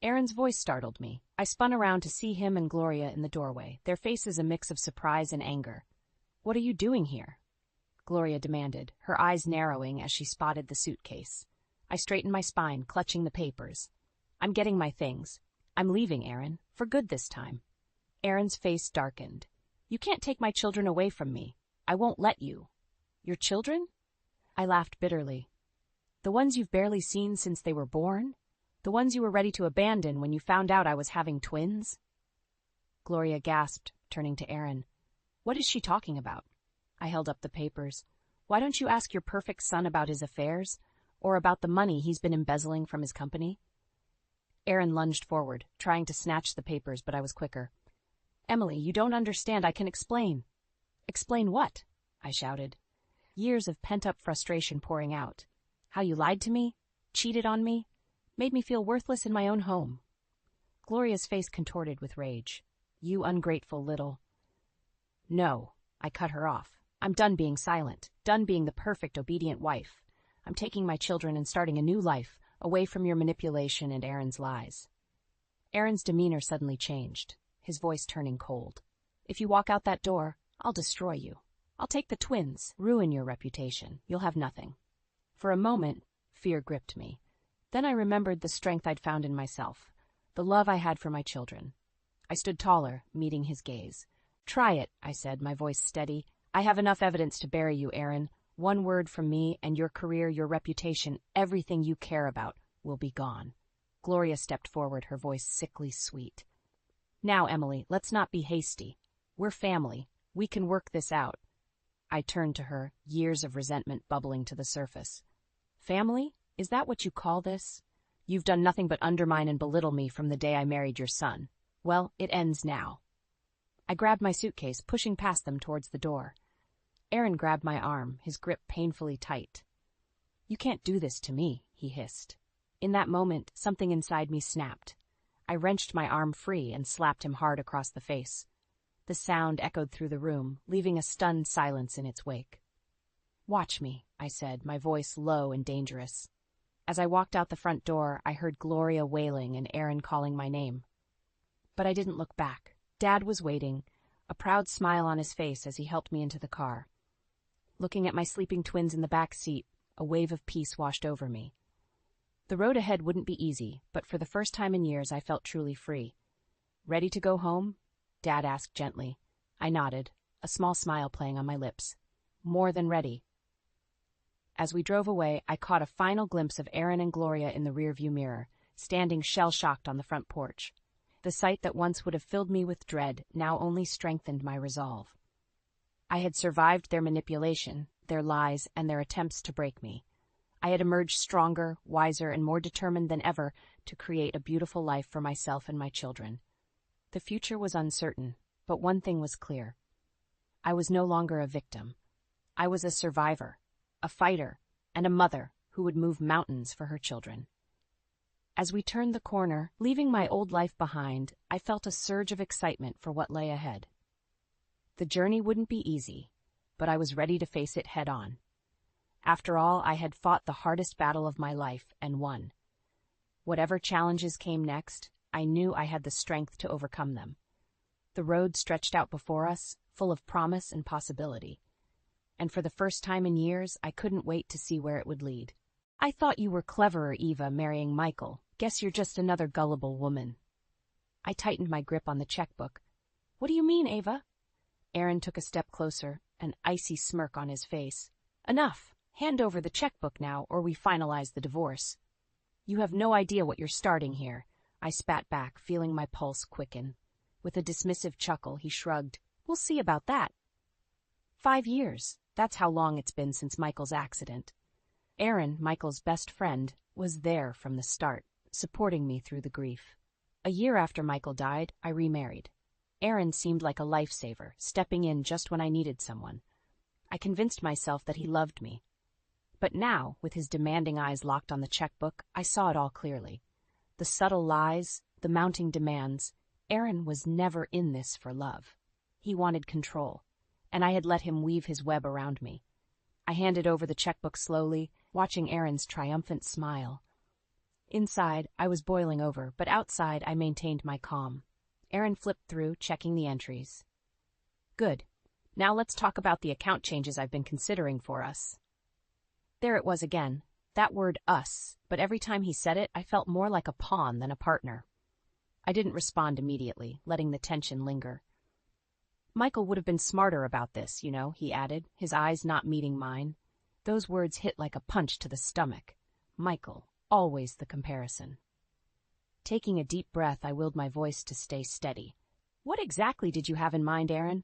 Aaron's voice startled me. I spun around to see him and Gloria in the doorway, their faces a mix of surprise and anger. "What are you doing here?" Gloria demanded, her eyes narrowing as she spotted the suitcase. I straightened my spine, clutching the papers. "I'm getting my things. I'm leaving, Aaron, for good this time." Aaron's face darkened. "You can't take my children away from me. I won't let you." "Your children?" I laughed bitterly. "The ones you've barely seen since they were born? The ones you were ready to abandon when you found out I was having twins?" Gloria gasped, turning to Aaron. "What is she talking about?" I held up the papers. "Why don't you ask your perfect son about his affairs, or about the money he's been embezzling from his company?" Aaron lunged forward, trying to snatch the papers, but I was quicker. "Emily, you don't understand. I can explain." "Explain what?" I shouted. Years of pent-up frustration pouring out. How you lied to me, cheated on me, made me feel worthless in my own home. Gloria's face contorted with rage. You ungrateful little... No, I cut her off. I'm done being silent, done being the perfect, obedient wife. I'm taking my children and starting a new life, away from your manipulation and Aaron's lies. Aaron's demeanor suddenly changed, his voice turning cold. If you walk out that door, I'll destroy you. I'll take the twins, ruin your reputation. You'll have nothing. For a moment, fear gripped me. Then I remembered the strength I'd found in myself, the love I had for my children. I stood taller, meeting his gaze. Try it, I said, my voice steady. I have enough evidence to bury you, Aaron. One word from me, and your career, your reputation, everything you care about, will be gone. Gloria stepped forward, her voice sickly sweet. Now, Emily, let's not be hasty. We're family. We can work this out. I turned to her, years of resentment bubbling to the surface. Family? Is that what you call this? You've done nothing but undermine and belittle me from the day I married your son. Well, it ends now. I grabbed my suitcase, pushing past them towards the door. Aaron grabbed my arm, his grip painfully tight. You can't do this to me, he hissed. In that moment, something inside me snapped. I wrenched my arm free and slapped him hard across the face. The sound echoed through the room, leaving a stunned silence in its wake. Watch me, I said, my voice low and dangerous. As I walked out the front door, I heard Gloria wailing and Aaron calling my name. But I didn't look back. Dad was waiting, a proud smile on his face as he helped me into the car. Looking at my sleeping twins in the back seat, a wave of peace washed over me. The road ahead wouldn't be easy, but for the first time in years I felt truly free. Ready to go home? Dad asked gently. I nodded, a small smile playing on my lips. More than ready. As we drove away, I caught a final glimpse of Aaron and Gloria in the rearview mirror, standing shell-shocked on the front porch. The sight that once would have filled me with dread now only strengthened my resolve. I had survived their manipulation, their lies, and their attempts to break me. I had emerged stronger, wiser, and more determined than ever to create a beautiful life for myself and my children. The future was uncertain, but one thing was clear. I was no longer a victim. I was a survivor, a fighter, and a mother who would move mountains for her children. As we turned the corner, leaving my old life behind, I felt a surge of excitement for what lay ahead. The journey wouldn't be easy, but I was ready to face it head-on. After all, I had fought the hardest battle of my life and won. Whatever challenges came next, I knew I had the strength to overcome them. The road stretched out before us, full of promise and possibility. And for the first time in years, I couldn't wait to see where it would lead. I thought you were cleverer, Eva, marrying Michael. Guess you're just another gullible woman. I tightened my grip on the checkbook. What do you mean, Ava? Aaron took a step closer, an icy smirk on his face. Enough. Hand over the checkbook now, or we finalize the divorce. You have no idea what you're starting here. I spat back, feeling my pulse quicken. With a dismissive chuckle, he shrugged. We'll see about that. 5 years. That's how long it's been since Michael's accident. Aaron, Michael's best friend, was there from the start, supporting me through the grief. A year after Michael died, I remarried. Aaron seemed like a lifesaver, stepping in just when I needed someone. I convinced myself that he loved me. But now, with his demanding eyes locked on the checkbook, I saw it all clearly. The subtle lies, the mounting demands. Aaron was never in this for love. He wanted control, and I had let him weave his web around me. I handed over the checkbook slowly, watching Aaron's triumphant smile. Inside, I was boiling over, but outside I maintained my calm. Aaron flipped through, checking the entries. Good. Now let's talk about the account changes I've been considering for us. There it was again, that word us, but every time he said it, I felt more like a pawn than a partner. I didn't respond immediately, letting the tension linger. Michael would have been smarter about this, you know, he added, his eyes not meeting mine. Those words hit like a punch to the stomach. Michael, always the comparison. Taking a deep breath, I willed my voice to stay steady. What exactly did you have in mind, Aaron?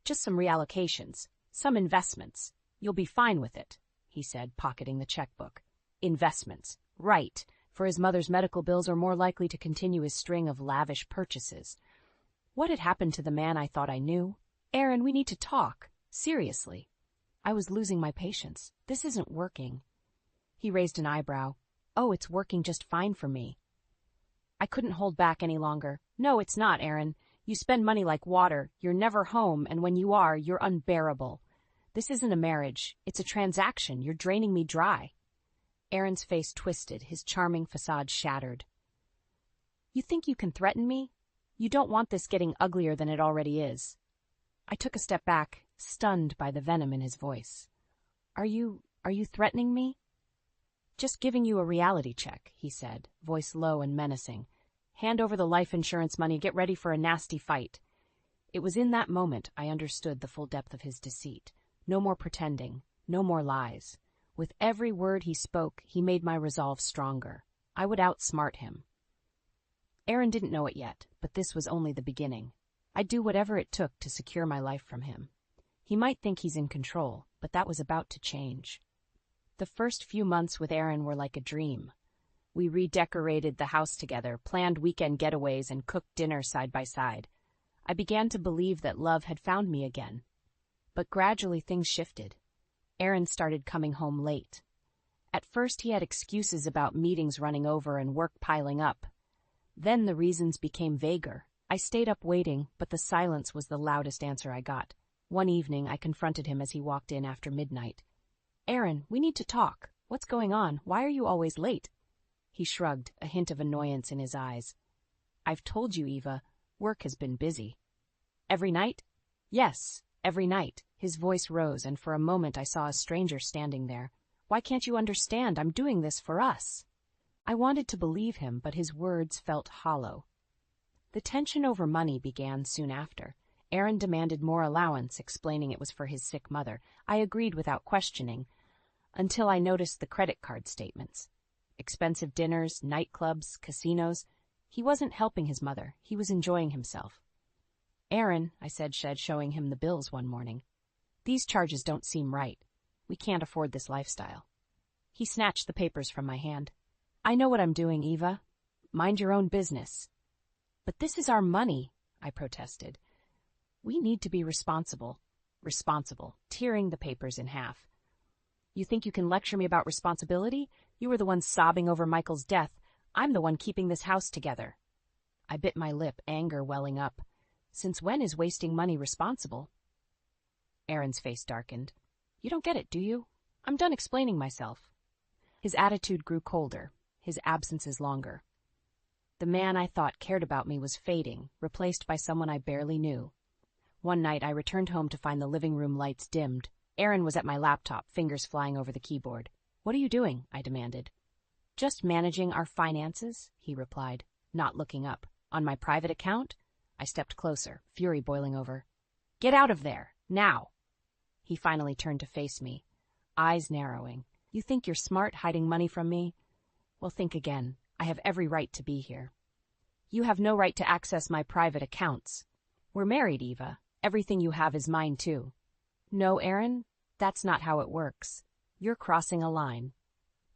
Just some reallocations, some investments. You'll be fine with it, he said, pocketing the checkbook. Investments. Right, for his mother's medical bills are more likely to continue his string of lavish purchases. What had happened to the man I thought I knew? Aaron, we need to talk. Seriously. I was losing my patience. This isn't working. He raised an eyebrow. Oh, it's working just fine for me. I couldn't hold back any longer. No, it's not, Aaron. You spend money like water. You're never home, and when you are, you're unbearable. This isn't a marriage. It's a transaction. You're draining me dry. Aaron's face twisted, his charming facade shattered. You think you can threaten me? You don't want this getting uglier than it already is. I took a step back, stunned by the venom in his voice. Are you threatening me? Just giving you a reality check, he said, voice low and menacing. Hand over the life insurance money, get ready for a nasty fight. It was in that moment I understood the full depth of his deceit. No more pretending, no more lies. With every word he spoke, he made my resolve stronger. I would outsmart him. Aaron didn't know it yet, but this was only the beginning. I'd do whatever it took to secure my life from him. He might think he's in control, but that was about to change. The first few months with Aaron were like a dream. We redecorated the house together, planned weekend getaways, and cooked dinner side by side. I began to believe that love had found me again. But gradually things shifted. Aaron started coming home late. At first he had excuses about meetings running over and work piling up. Then the reasons became vaguer. I stayed up waiting, but the silence was the loudest answer I got. One evening I confronted him as he walked in after midnight. Aaron, we need to talk. What's going on? Why are you always late? He shrugged, a hint of annoyance in his eyes. I've told you, Eva, work has been busy. Every night? Yes, every night. His voice rose, and for a moment I saw a stranger standing there. Why can't you understand? I'm doing this for us. I wanted to believe him, but his words felt hollow. The tension over money began soon after. Aaron demanded more allowance, explaining it was for his sick mother. I agreed without questioning, until I noticed the credit card statements. Expensive dinners, nightclubs, casinos. He wasn't helping his mother. He was enjoying himself. Aaron, I said, showing him the bills one morning. These charges don't seem right. We can't afford this lifestyle. He snatched the papers from my hand. I know what I'm doing, Eva. Mind your own business. But this is our money, I protested. We need to be responsible. Responsible, tearing the papers in half. You think you can lecture me about responsibility? You were the one sobbing over Michael's death. I'm the one keeping this house together. I bit my lip, anger welling up. Since when is wasting money responsible? Aaron's face darkened. You don't get it, do you? I'm done explaining myself. His attitude grew colder, his absences longer. The man I thought cared about me was fading, replaced by someone I barely knew. One night I returned home to find the living room lights dimmed. Aaron was at my laptop, fingers flying over the keyboard. What are you doing? I demanded. Just managing our finances, he replied, not looking up. On my private account? I stepped closer, fury boiling over. Get out of there, now! He finally turned to face me, eyes narrowing. You think you're smart hiding money from me? Well, think again. I have every right to be here. You have no right to access my private accounts. We're married, Eva. Everything you have is mine, too. No, Aaron, that's not how it works. You're crossing a line.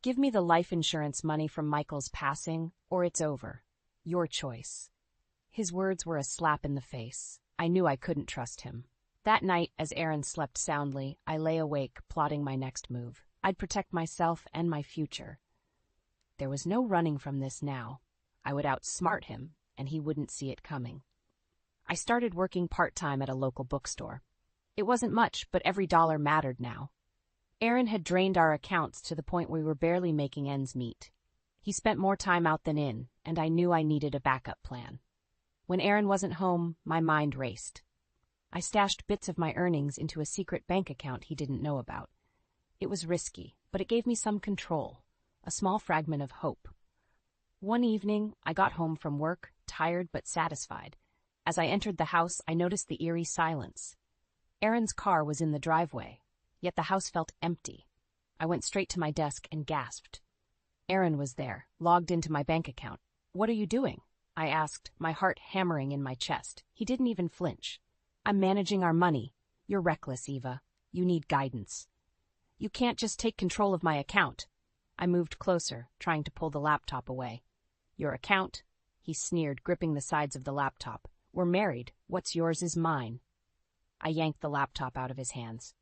Give me the life insurance money from Michael's passing, or it's over. Your choice. His words were a slap in the face. I knew I couldn't trust him. That night, as Aaron slept soundly, I lay awake, plotting my next move. I'd protect myself and my future. There was no running from this now. I would outsmart him, and he wouldn't see it coming. I started working part-time at a local bookstore. It wasn't much, but every dollar mattered now. Aaron had drained our accounts to the point we were barely making ends meet. He spent more time out than in, and I knew I needed a backup plan. When Aaron wasn't home, my mind raced. I stashed bits of my earnings into a secret bank account he didn't know about. It was risky, but it gave me some control, a small fragment of hope. One evening, I got home from work, tired but satisfied. As I entered the house, I noticed the eerie silence. Aaron's car was in the driveway, yet the house felt empty. I went straight to my desk and gasped. Aaron was there, logged into my bank account. What are you doing? I asked, my heart hammering in my chest. He didn't even flinch. I'm managing our money. You're reckless, Eva. You need guidance. You can't just take control of my account. I moved closer, trying to pull the laptop away. Your account? He sneered, gripping the sides of the laptop. We're married. What's yours is mine. I yanked the laptop out of his hands.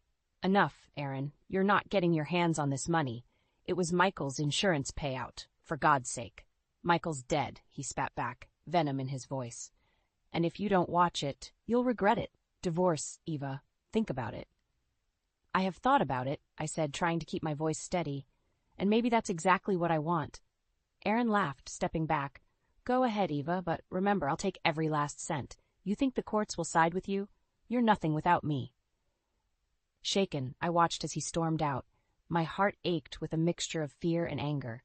Enough, Aaron. You're not getting your hands on this money. It was Michael's insurance payout, for God's sake. Michael's dead, he spat back, venom in his voice. And if you don't watch it, you'll regret it. Divorce, Eva. Think about it. I have thought about it, I said, trying to keep my voice steady. And maybe that's exactly what I want. Aaron laughed, stepping back. Go ahead, Eva, but remember, I'll take every last cent. You think the courts will side with you? You're nothing without me. Shaken, I watched as he stormed out. My heart ached with a mixture of fear and anger.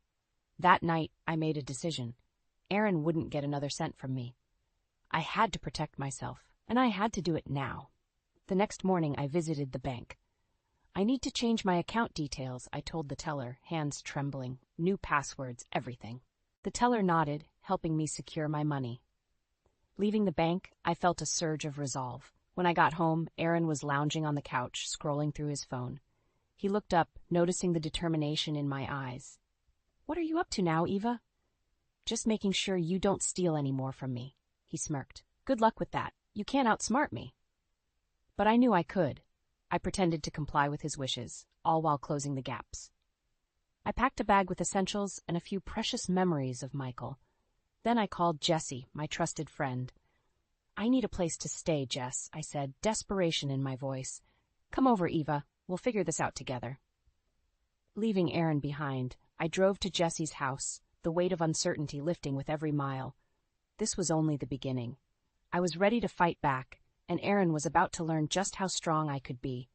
That night, I made a decision. Aaron wouldn't get another cent from me. I had to protect myself, and I had to do it now. The next morning, I visited the bank. I need to change my account details, I told the teller, hands trembling, new passwords, everything. The teller nodded, helping me secure my money. Leaving the bank, I felt a surge of resolve. When I got home, Aaron was lounging on the couch, scrolling through his phone. He looked up, noticing the determination in my eyes. What are you up to now, Eva? Just making sure you don't steal any more from me, he smirked. Good luck with that. You can't outsmart me. But I knew I could. I pretended to comply with his wishes, all while closing the gaps. I packed a bag with essentials and a few precious memories of Michael. Then I called Jessie, my trusted friend. I need a place to stay, Jess, I said, desperation in my voice. Come over, Eva. We'll figure this out together. Leaving Aaron behind, I drove to Jessie's house, the weight of uncertainty lifting with every mile. This was only the beginning. I was ready to fight back, and Aaron was about to learn just how strong I could be.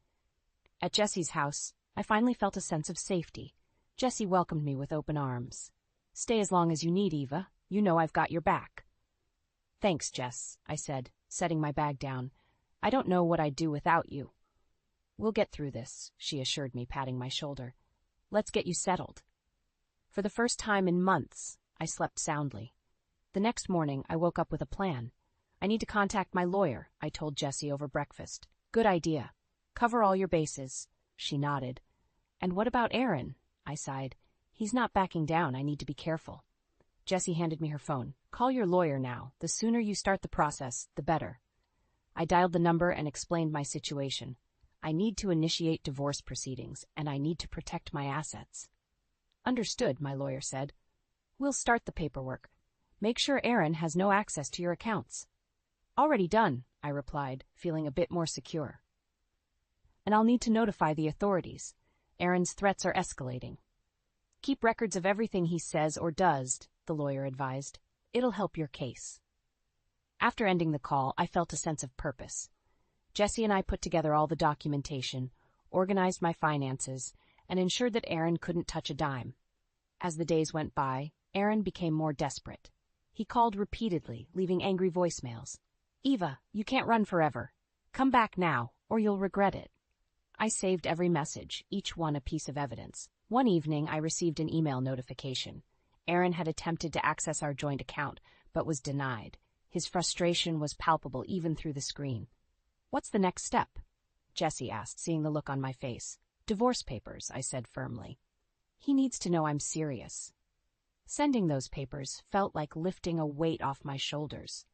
At Jessie's house, I finally felt a sense of safety. Jessie welcomed me with open arms. Stay as long as you need, Eva. You know I've got your back. Thanks, Jess, I said, setting my bag down. I don't know what I'd do without you. We'll get through this, she assured me, patting my shoulder. Let's get you settled. For the first time in months, I slept soundly. The next morning, I woke up with a plan. I need to contact my lawyer, I told Jessie over breakfast. Good idea. Cover all your bases. She nodded. And what about Aaron? I sighed. He's not backing down. I need to be careful. Jessie handed me her phone. Call your lawyer now. The sooner you start the process, the better. I dialed the number and explained my situation. I need to initiate divorce proceedings, and I need to protect my assets. Understood, my lawyer said. We'll start the paperwork. Make sure Aaron has no access to your accounts. Already done, I replied, feeling a bit more secure. And I'll need to notify the authorities. Aaron's threats are escalating. Keep records of everything he says or does, the lawyer advised. It'll help your case. After ending the call, I felt a sense of purpose. Jessie and I put together all the documentation, organized my finances, and ensured that Aaron couldn't touch a dime. As the days went by, Aaron became more desperate. He called repeatedly, leaving angry voicemails. Eva, you can't run forever. Come back now, or you'll regret it. I saved every message, each one a piece of evidence. One evening, I received an email notification. Aaron had attempted to access our joint account, but was denied. His frustration was palpable even through the screen. What's the next step? Jessie asked, seeing the look on my face. Divorce papers, I said firmly. He needs to know I'm serious. Sending those papers felt like lifting a weight off my shoulders.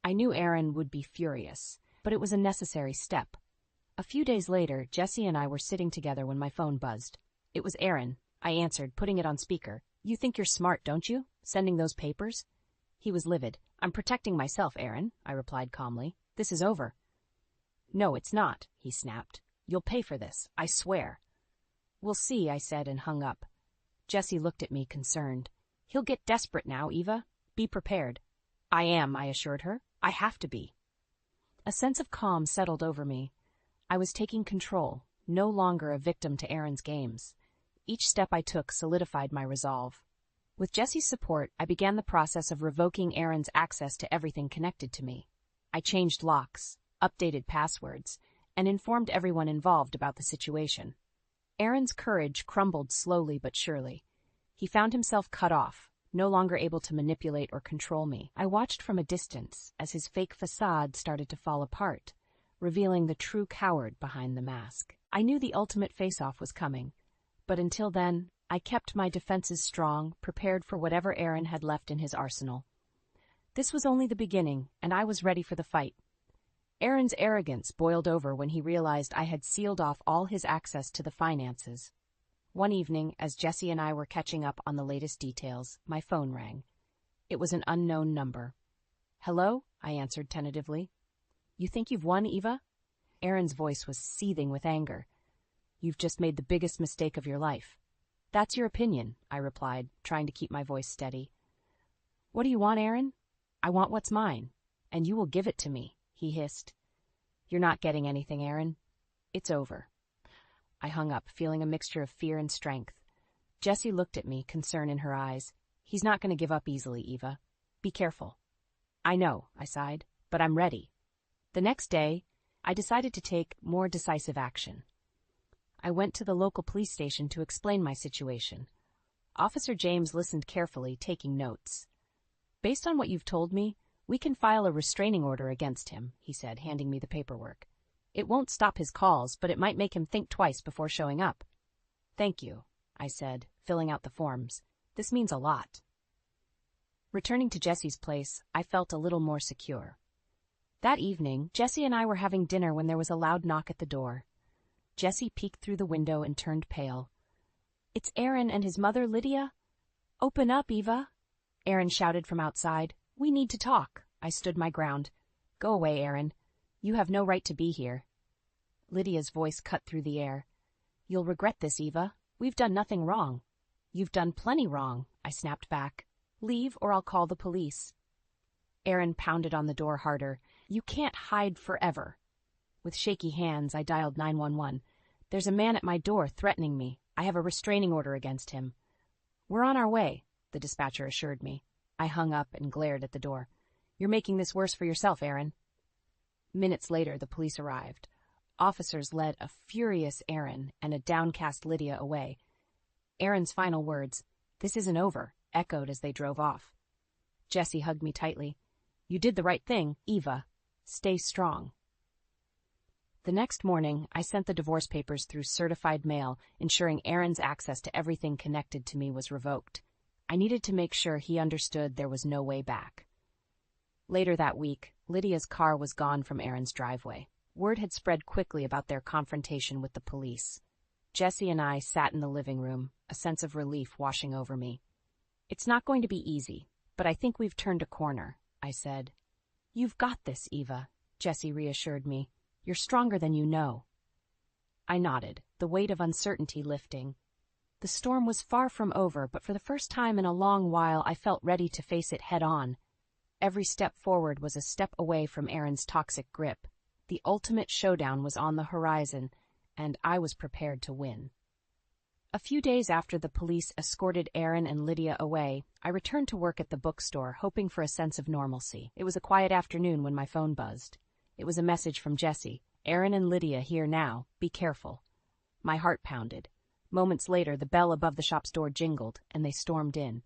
I knew Aaron would be furious, but it was a necessary step. A few days later, Jessie and I were sitting together when my phone buzzed. It was Aaron. I answered, putting it on speaker. You think you're smart, don't you? Sending those papers? He was livid. I'm protecting myself, Aaron, I replied calmly. This is over. No, it's not, he snapped. You'll pay for this, I swear. We'll see, I said and hung up. Jessie looked at me, concerned. He'll get desperate now, Eva. Be prepared. I am, I assured her. I have to be. A sense of calm settled over me. I was taking control, no longer a victim to Aaron's games. Each step I took solidified my resolve. With Jessie's support, I began the process of revoking Aaron's access to everything connected to me. I changed locks, updated passwords, and informed everyone involved about the situation. Aaron's courage crumbled slowly but surely. He found himself cut off, no longer able to manipulate or control me. I watched from a distance as his fake facade started to fall apart, revealing the true coward behind the mask. I knew the ultimate face-off was coming, but until then, I kept my defenses strong, prepared for whatever Aaron had left in his arsenal. This was only the beginning, and I was ready for the fight. Aaron's arrogance boiled over when he realized I had sealed off all his access to the finances. One evening, as Jesse and I were catching up on the latest details, my phone rang. It was an unknown number. "Hello?" I answered tentatively. "You think you've won, Eva?" Aaron's voice was seething with anger. "You've just made the biggest mistake of your life." "That's your opinion," I replied, trying to keep my voice steady. "What do you want, Aaron?" "I want what's mine, and you will give it to me," he hissed. "You're not getting anything, Aaron. It's over." I hung up, feeling a mixture of fear and strength. Jessie looked at me, concern in her eyes. "He's not going to give up easily, Eva. Be careful." "I know," I sighed, "but I'm ready." The next day, I decided to take more decisive action. I went to the local police station to explain my situation. Officer James listened carefully, taking notes. "Based on what you've told me, we can file a restraining order against him," he said, handing me the paperwork. "It won't stop his calls, but it might make him think twice before showing up." "Thank you," I said, filling out the forms. "This means a lot." Returning to Jesse's place, I felt a little more secure. That evening, Jesse and I were having dinner when there was a loud knock at the door. Jesse peeked through the window and turned pale. "It's Aaron and his mother, Lydia." "Open up, Eva," Aaron shouted from outside. "We need to talk." I stood my ground. "Go away, Aaron. You have no right to be here." Lydia's voice cut through the air. "You'll regret this, Eva. We've done nothing wrong." "You've done plenty wrong," I snapped back. "Leave or I'll call the police." Aaron pounded on the door harder. "You can't hide forever." With shaky hands, I dialed 911. "There's a man at my door threatening me. I have a restraining order against him." "We're on our way," the dispatcher assured me. I hung up and glared at the door. "You're making this worse for yourself, Aaron." Minutes later, the police arrived. Officers led a furious Aaron and a downcast Lydia away. Aaron's final words, "This isn't over," echoed as they drove off. Jesse hugged me tightly. "You did the right thing, Eva. Stay strong." The next morning, I sent the divorce papers through certified mail, ensuring Aaron's access to everything connected to me was revoked. I needed to make sure he understood there was no way back. Later that week, Lydia's car was gone from Aaron's driveway. Word had spread quickly about their confrontation with the police. Jesse and I sat in the living room, a sense of relief washing over me. "It's not going to be easy, but I think we've turned a corner," I said. "You've got this, Eva," Jesse reassured me. "You're stronger than you know." I nodded, the weight of uncertainty lifting. The storm was far from over, but for the first time in a long while I felt ready to face it head-on. Every step forward was a step away from Aaron's toxic grip. The ultimate showdown was on the horizon, and I was prepared to win. A few days after the police escorted Aaron and Lydia away, I returned to work at the bookstore, hoping for a sense of normalcy. It was a quiet afternoon when my phone buzzed. It was a message from Jesse. "Aaron and Lydia here now. Be careful." My heart pounded. Moments later, the bell above the shop's door jingled, and they stormed in.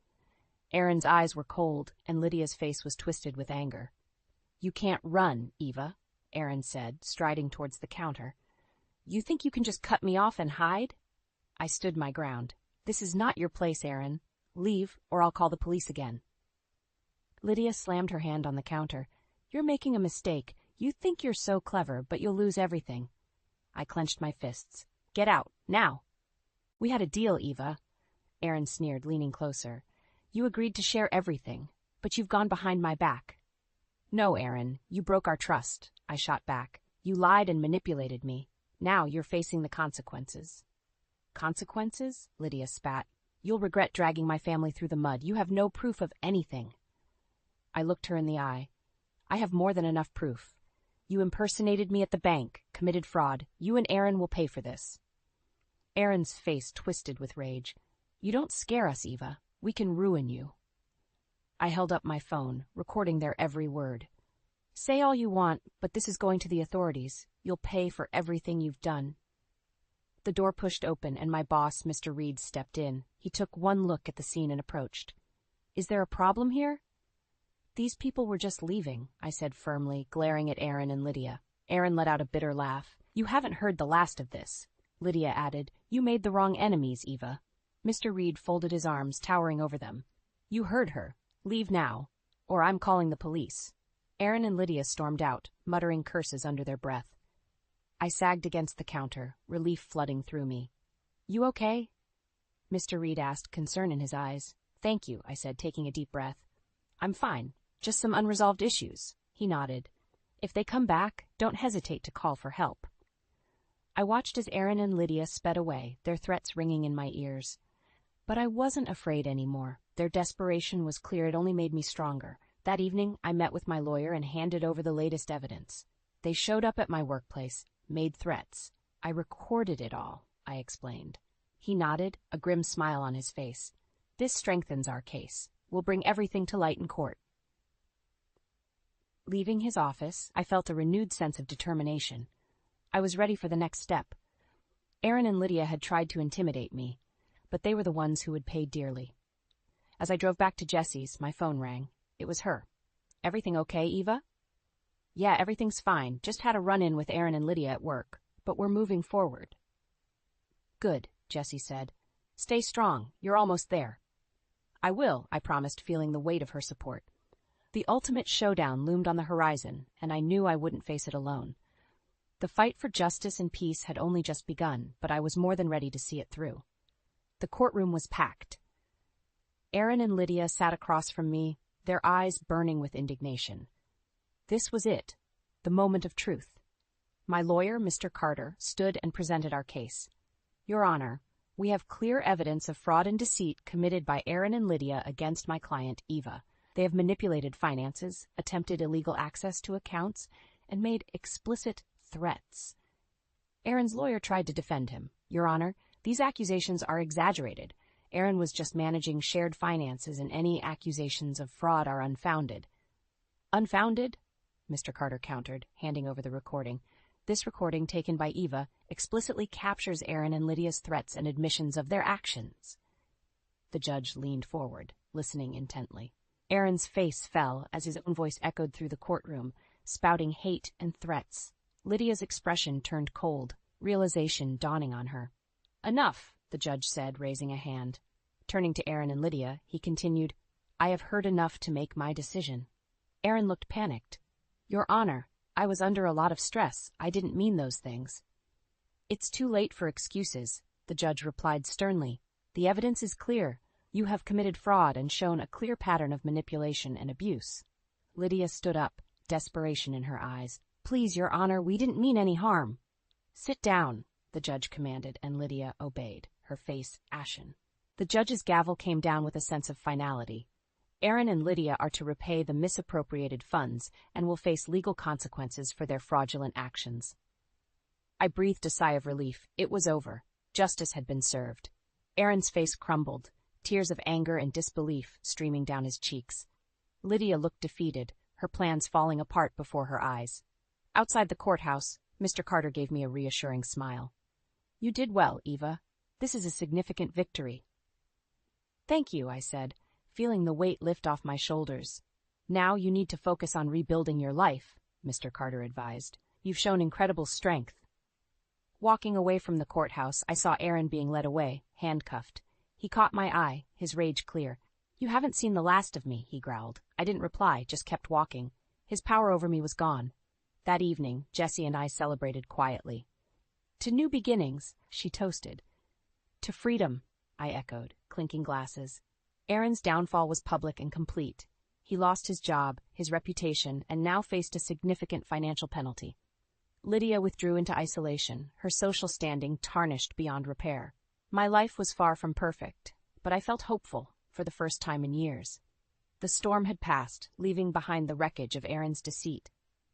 Aaron's eyes were cold, and Lydia's face was twisted with anger. "You can't run, Eva," Aaron said, striding towards the counter. "You think you can just cut me off and hide?" I stood my ground. "This is not your place, Aaron. Leave, or I'll call the police again." Lydia slammed her hand on the counter. "You're making a mistake. You think you're so clever, but you'll lose everything." I clenched my fists. "Get out, now." "We had a deal, Eva," Aaron sneered, leaning closer. "You agreed to share everything, but you've gone behind my back." "No, Aaron, you broke our trust," I shot back. "You lied and manipulated me. Now you're facing the consequences." "Consequences?" Lydia spat. "You'll regret dragging my family through the mud. You have no proof of anything." I looked her in the eye. "I have more than enough proof. You impersonated me at the bank, committed fraud. You and Aaron will pay for this." Aaron's face twisted with rage. "You don't scare us, Eva. We can ruin you." I held up my phone, recording their every word. "Say all you want, but this is going to the authorities. You'll pay for everything you've done." The door pushed open, and my boss, Mr. Reed, stepped in. He took one look at the scene and approached. "Is there a problem here?" "These people were just leaving," I said firmly, glaring at Aaron and Lydia. Aaron let out a bitter laugh. "You haven't heard the last of this," Lydia added. "You made the wrong enemies, Eva." Mr. Reed folded his arms, towering over them. "You heard her. Leave now, or I'm calling the police." Aaron and Lydia stormed out, muttering curses under their breath. I sagged against the counter, relief flooding through me. "You okay?" Mr. Reed asked, concern in his eyes. "Thank you," I said, taking a deep breath. "I'm fine. Just some unresolved issues." He nodded. "If they come back, don't hesitate to call for help." I watched as Aaron and Lydia sped away, their threats ringing in my ears. But I wasn't afraid anymore. Their desperation was clear. It only made me stronger. That evening, I met with my lawyer and handed over the latest evidence. They showed up at my workplace, made threats. I recorded it all, I explained. He nodded, a grim smile on his face. "This strengthens our case. We'll bring everything to light in court." Leaving his office, I felt a renewed sense of determination. I was ready for the next step. Aaron and Lydia had tried to intimidate me, but they were the ones who would pay dearly. As I drove back to Jesse's, my phone rang. It was her. "Everything okay, Eva?" "Yeah, everything's fine. Just had a run-in with Aaron and Lydia at work, but we're moving forward." "Good," Jesse said. "Stay strong. You're almost there." "I will," I promised, feeling the weight of her support. The ultimate showdown loomed on the horizon, and I knew I wouldn't face it alone. The fight for justice and peace had only just begun, but I was more than ready to see it through. The courtroom was packed. Aaron and Lydia sat across from me, their eyes burning with indignation. This was it, the moment of truth. My lawyer, Mr. Carter, stood and presented our case. "Your Honor, we have clear evidence of fraud and deceit committed by Aaron and Lydia against my client, Eva. They have manipulated finances, attempted illegal access to accounts, and made explicit threats." Aaron's lawyer tried to defend him. "Your Honor, these accusations are exaggerated. Aaron was just managing shared finances, and any accusations of fraud are unfounded." "Unfounded?" Mr. Carter countered, handing over the recording. "This recording, taken by Eva, explicitly captures Aaron and Lydia's threats and admissions of their actions." The judge leaned forward, listening intently. Aaron's face fell as his own voice echoed through the courtroom, spouting hate and threats. Lydia's expression turned cold, realization dawning on her. "Enough," the judge said, raising a hand. Turning to Aaron and Lydia, he continued, "I have heard enough to make my decision." Aaron looked panicked. "Your Honor, I was under a lot of stress. I didn't mean those things." "It's too late for excuses," the judge replied sternly. "The evidence is clear. You have committed fraud and shown a clear pattern of manipulation and abuse." Lydia stood up, desperation in her eyes. "Please, Your Honor, we didn't mean any harm." "Sit down," the judge commanded, and Lydia obeyed, her face ashen. The judge's gavel came down with a sense of finality. Aaron and Lydia are to repay the misappropriated funds and will face legal consequences for their fraudulent actions. I breathed a sigh of relief. It was over. Justice had been served. Aaron's face crumbled, tears of anger and disbelief streaming down his cheeks. Lydia looked defeated, her plans falling apart before her eyes. Outside the courthouse, Mr. Carter gave me a reassuring smile. "You did well, Eva. This is a significant victory." "Thank you," I said, feeling the weight lift off my shoulders. "Now you need to focus on rebuilding your life," Mr. Carter advised. "You've shown incredible strength." Walking away from the courthouse, I saw Aaron being led away, handcuffed. He caught my eye, his rage clear. "You haven't seen the last of me," he growled. I didn't reply, just kept walking. His power over me was gone. That evening, Jessie and I celebrated quietly. "To new beginnings," she toasted. "To freedom," I echoed, clinking glasses. Aaron's downfall was public and complete. He lost his job, his reputation, and now faced a significant financial penalty. Lydia withdrew into isolation, her social standing tarnished beyond repair. My life was far from perfect, but I felt hopeful for the first time in years. The storm had passed, leaving behind the wreckage of Aaron's deceit.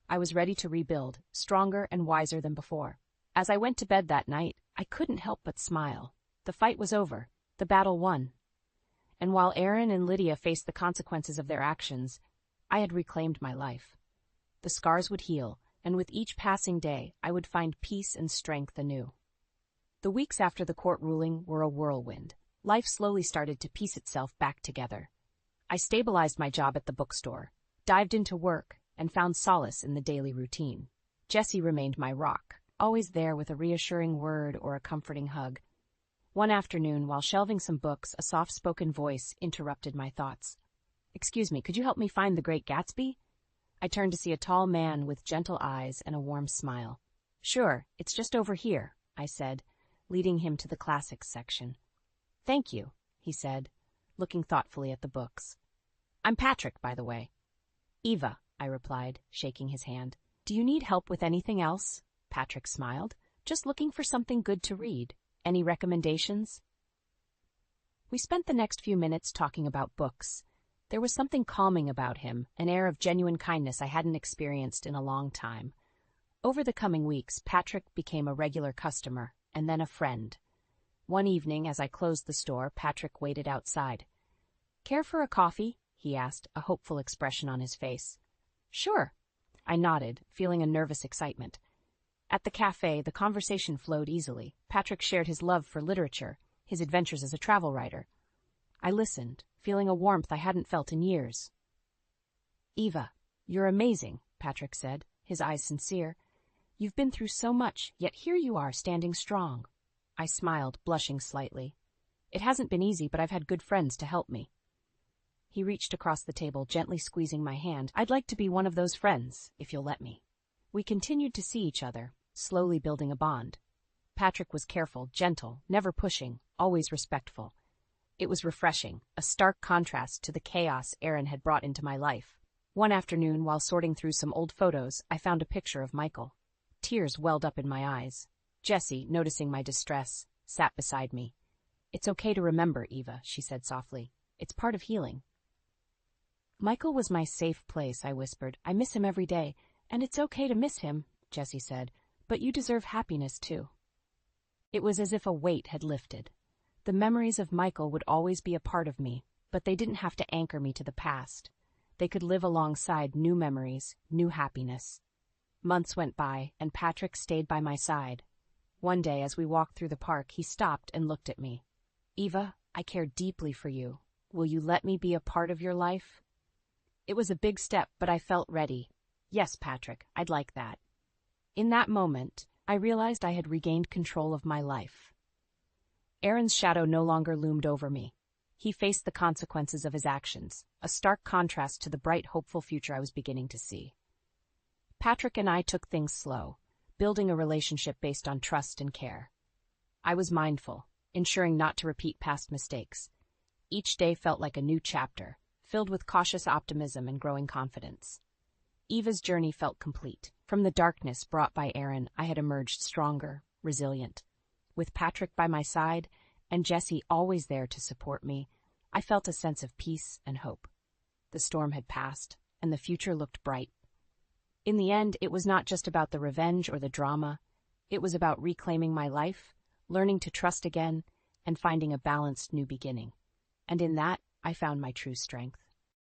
I was ready to rebuild, stronger and wiser than before. As I went to bed that night, I couldn't help but smile. The fight was over, the battle won. And while Aaron and Lydia faced the consequences of their actions, I had reclaimed my life. The scars would heal, and with each passing day, I would find peace and strength anew. The weeks after the court ruling were a whirlwind. Life slowly started to piece itself back together. I stabilized my job at the bookstore, dived into work, and found solace in the daily routine. Jessie remained my rock, always there with a reassuring word or a comforting hug. One afternoon, while shelving some books, a soft-spoken voice interrupted my thoughts. "Excuse me, could you help me find The Great Gatsby?" I turned to see a tall man with gentle eyes and a warm smile. "Sure, it's just over here," I said, leading him to the classics section. "Thank you," he said, looking thoughtfully at the books. "I'm Patrick, by the way." "Eva," I replied, shaking his hand. "Do you need help with anything else?" Patrick smiled. "Just looking for something good to read. Any recommendations?" We spent the next few minutes talking about books. There was something calming about him, an air of genuine kindness I hadn't experienced in a long time. Over the coming weeks, Patrick became a regular customer, and then a friend. One evening, as I closed the store, Patrick waited outside. "Care for a coffee?" he asked, a hopeful expression on his face. "Sure." I nodded, feeling a nervous excitement. At the cafe, the conversation flowed easily. Patrick shared his love for literature, his adventures as a travel writer. I listened, feeling a warmth I hadn't felt in years. "Eva, you're amazing," Patrick said, his eyes sincere. "You've been through so much, yet here you are, standing strong." I smiled, blushing slightly. "It hasn't been easy, but I've had good friends to help me." He reached across the table, gently squeezing my hand. "I'd like to be one of those friends, if you'll let me." We continued to see each other, slowly building a bond. Patrick was careful, gentle, never pushing, always respectful. It was refreshing, a stark contrast to the chaos Aaron had brought into my life. One afternoon, while sorting through some old photos, I found a picture of Michael. Tears welled up in my eyes. Jessie, noticing my distress, sat beside me. "It's okay to remember, Eva," she said softly. "It's part of healing." "Michael was my safe place," I whispered. "I miss him every day, and it's okay to miss him," Jessie said, "but you deserve happiness too." It was as if a weight had lifted. The memories of Michael would always be a part of me, but they didn't have to anchor me to the past. They could live alongside new memories, new happiness. Months went by, and Patrick stayed by my side. One day, as we walked through the park, he stopped and looked at me. "Eva, I care deeply for you. Will you let me be a part of your life?" It was a big step, but I felt ready. "Yes, Patrick, I'd like that." In that moment, I realized I had regained control of my life. Aaron's shadow no longer loomed over me. He faced the consequences of his actions, a stark contrast to the bright, hopeful future I was beginning to see. Patrick and I took things slow, building a relationship based on trust and care. I was mindful, ensuring not to repeat past mistakes. Each day felt like a new chapter, filled with cautious optimism and growing confidence. Eva's journey felt complete. From the darkness brought by Aaron, I had emerged stronger, resilient. With Patrick by my side, and Jessie always there to support me, I felt a sense of peace and hope. The storm had passed, and the future looked bright. In the end, it was not just about the revenge or the drama. It was about reclaiming my life, learning to trust again, and finding a balanced new beginning. And in that, I found my true strength.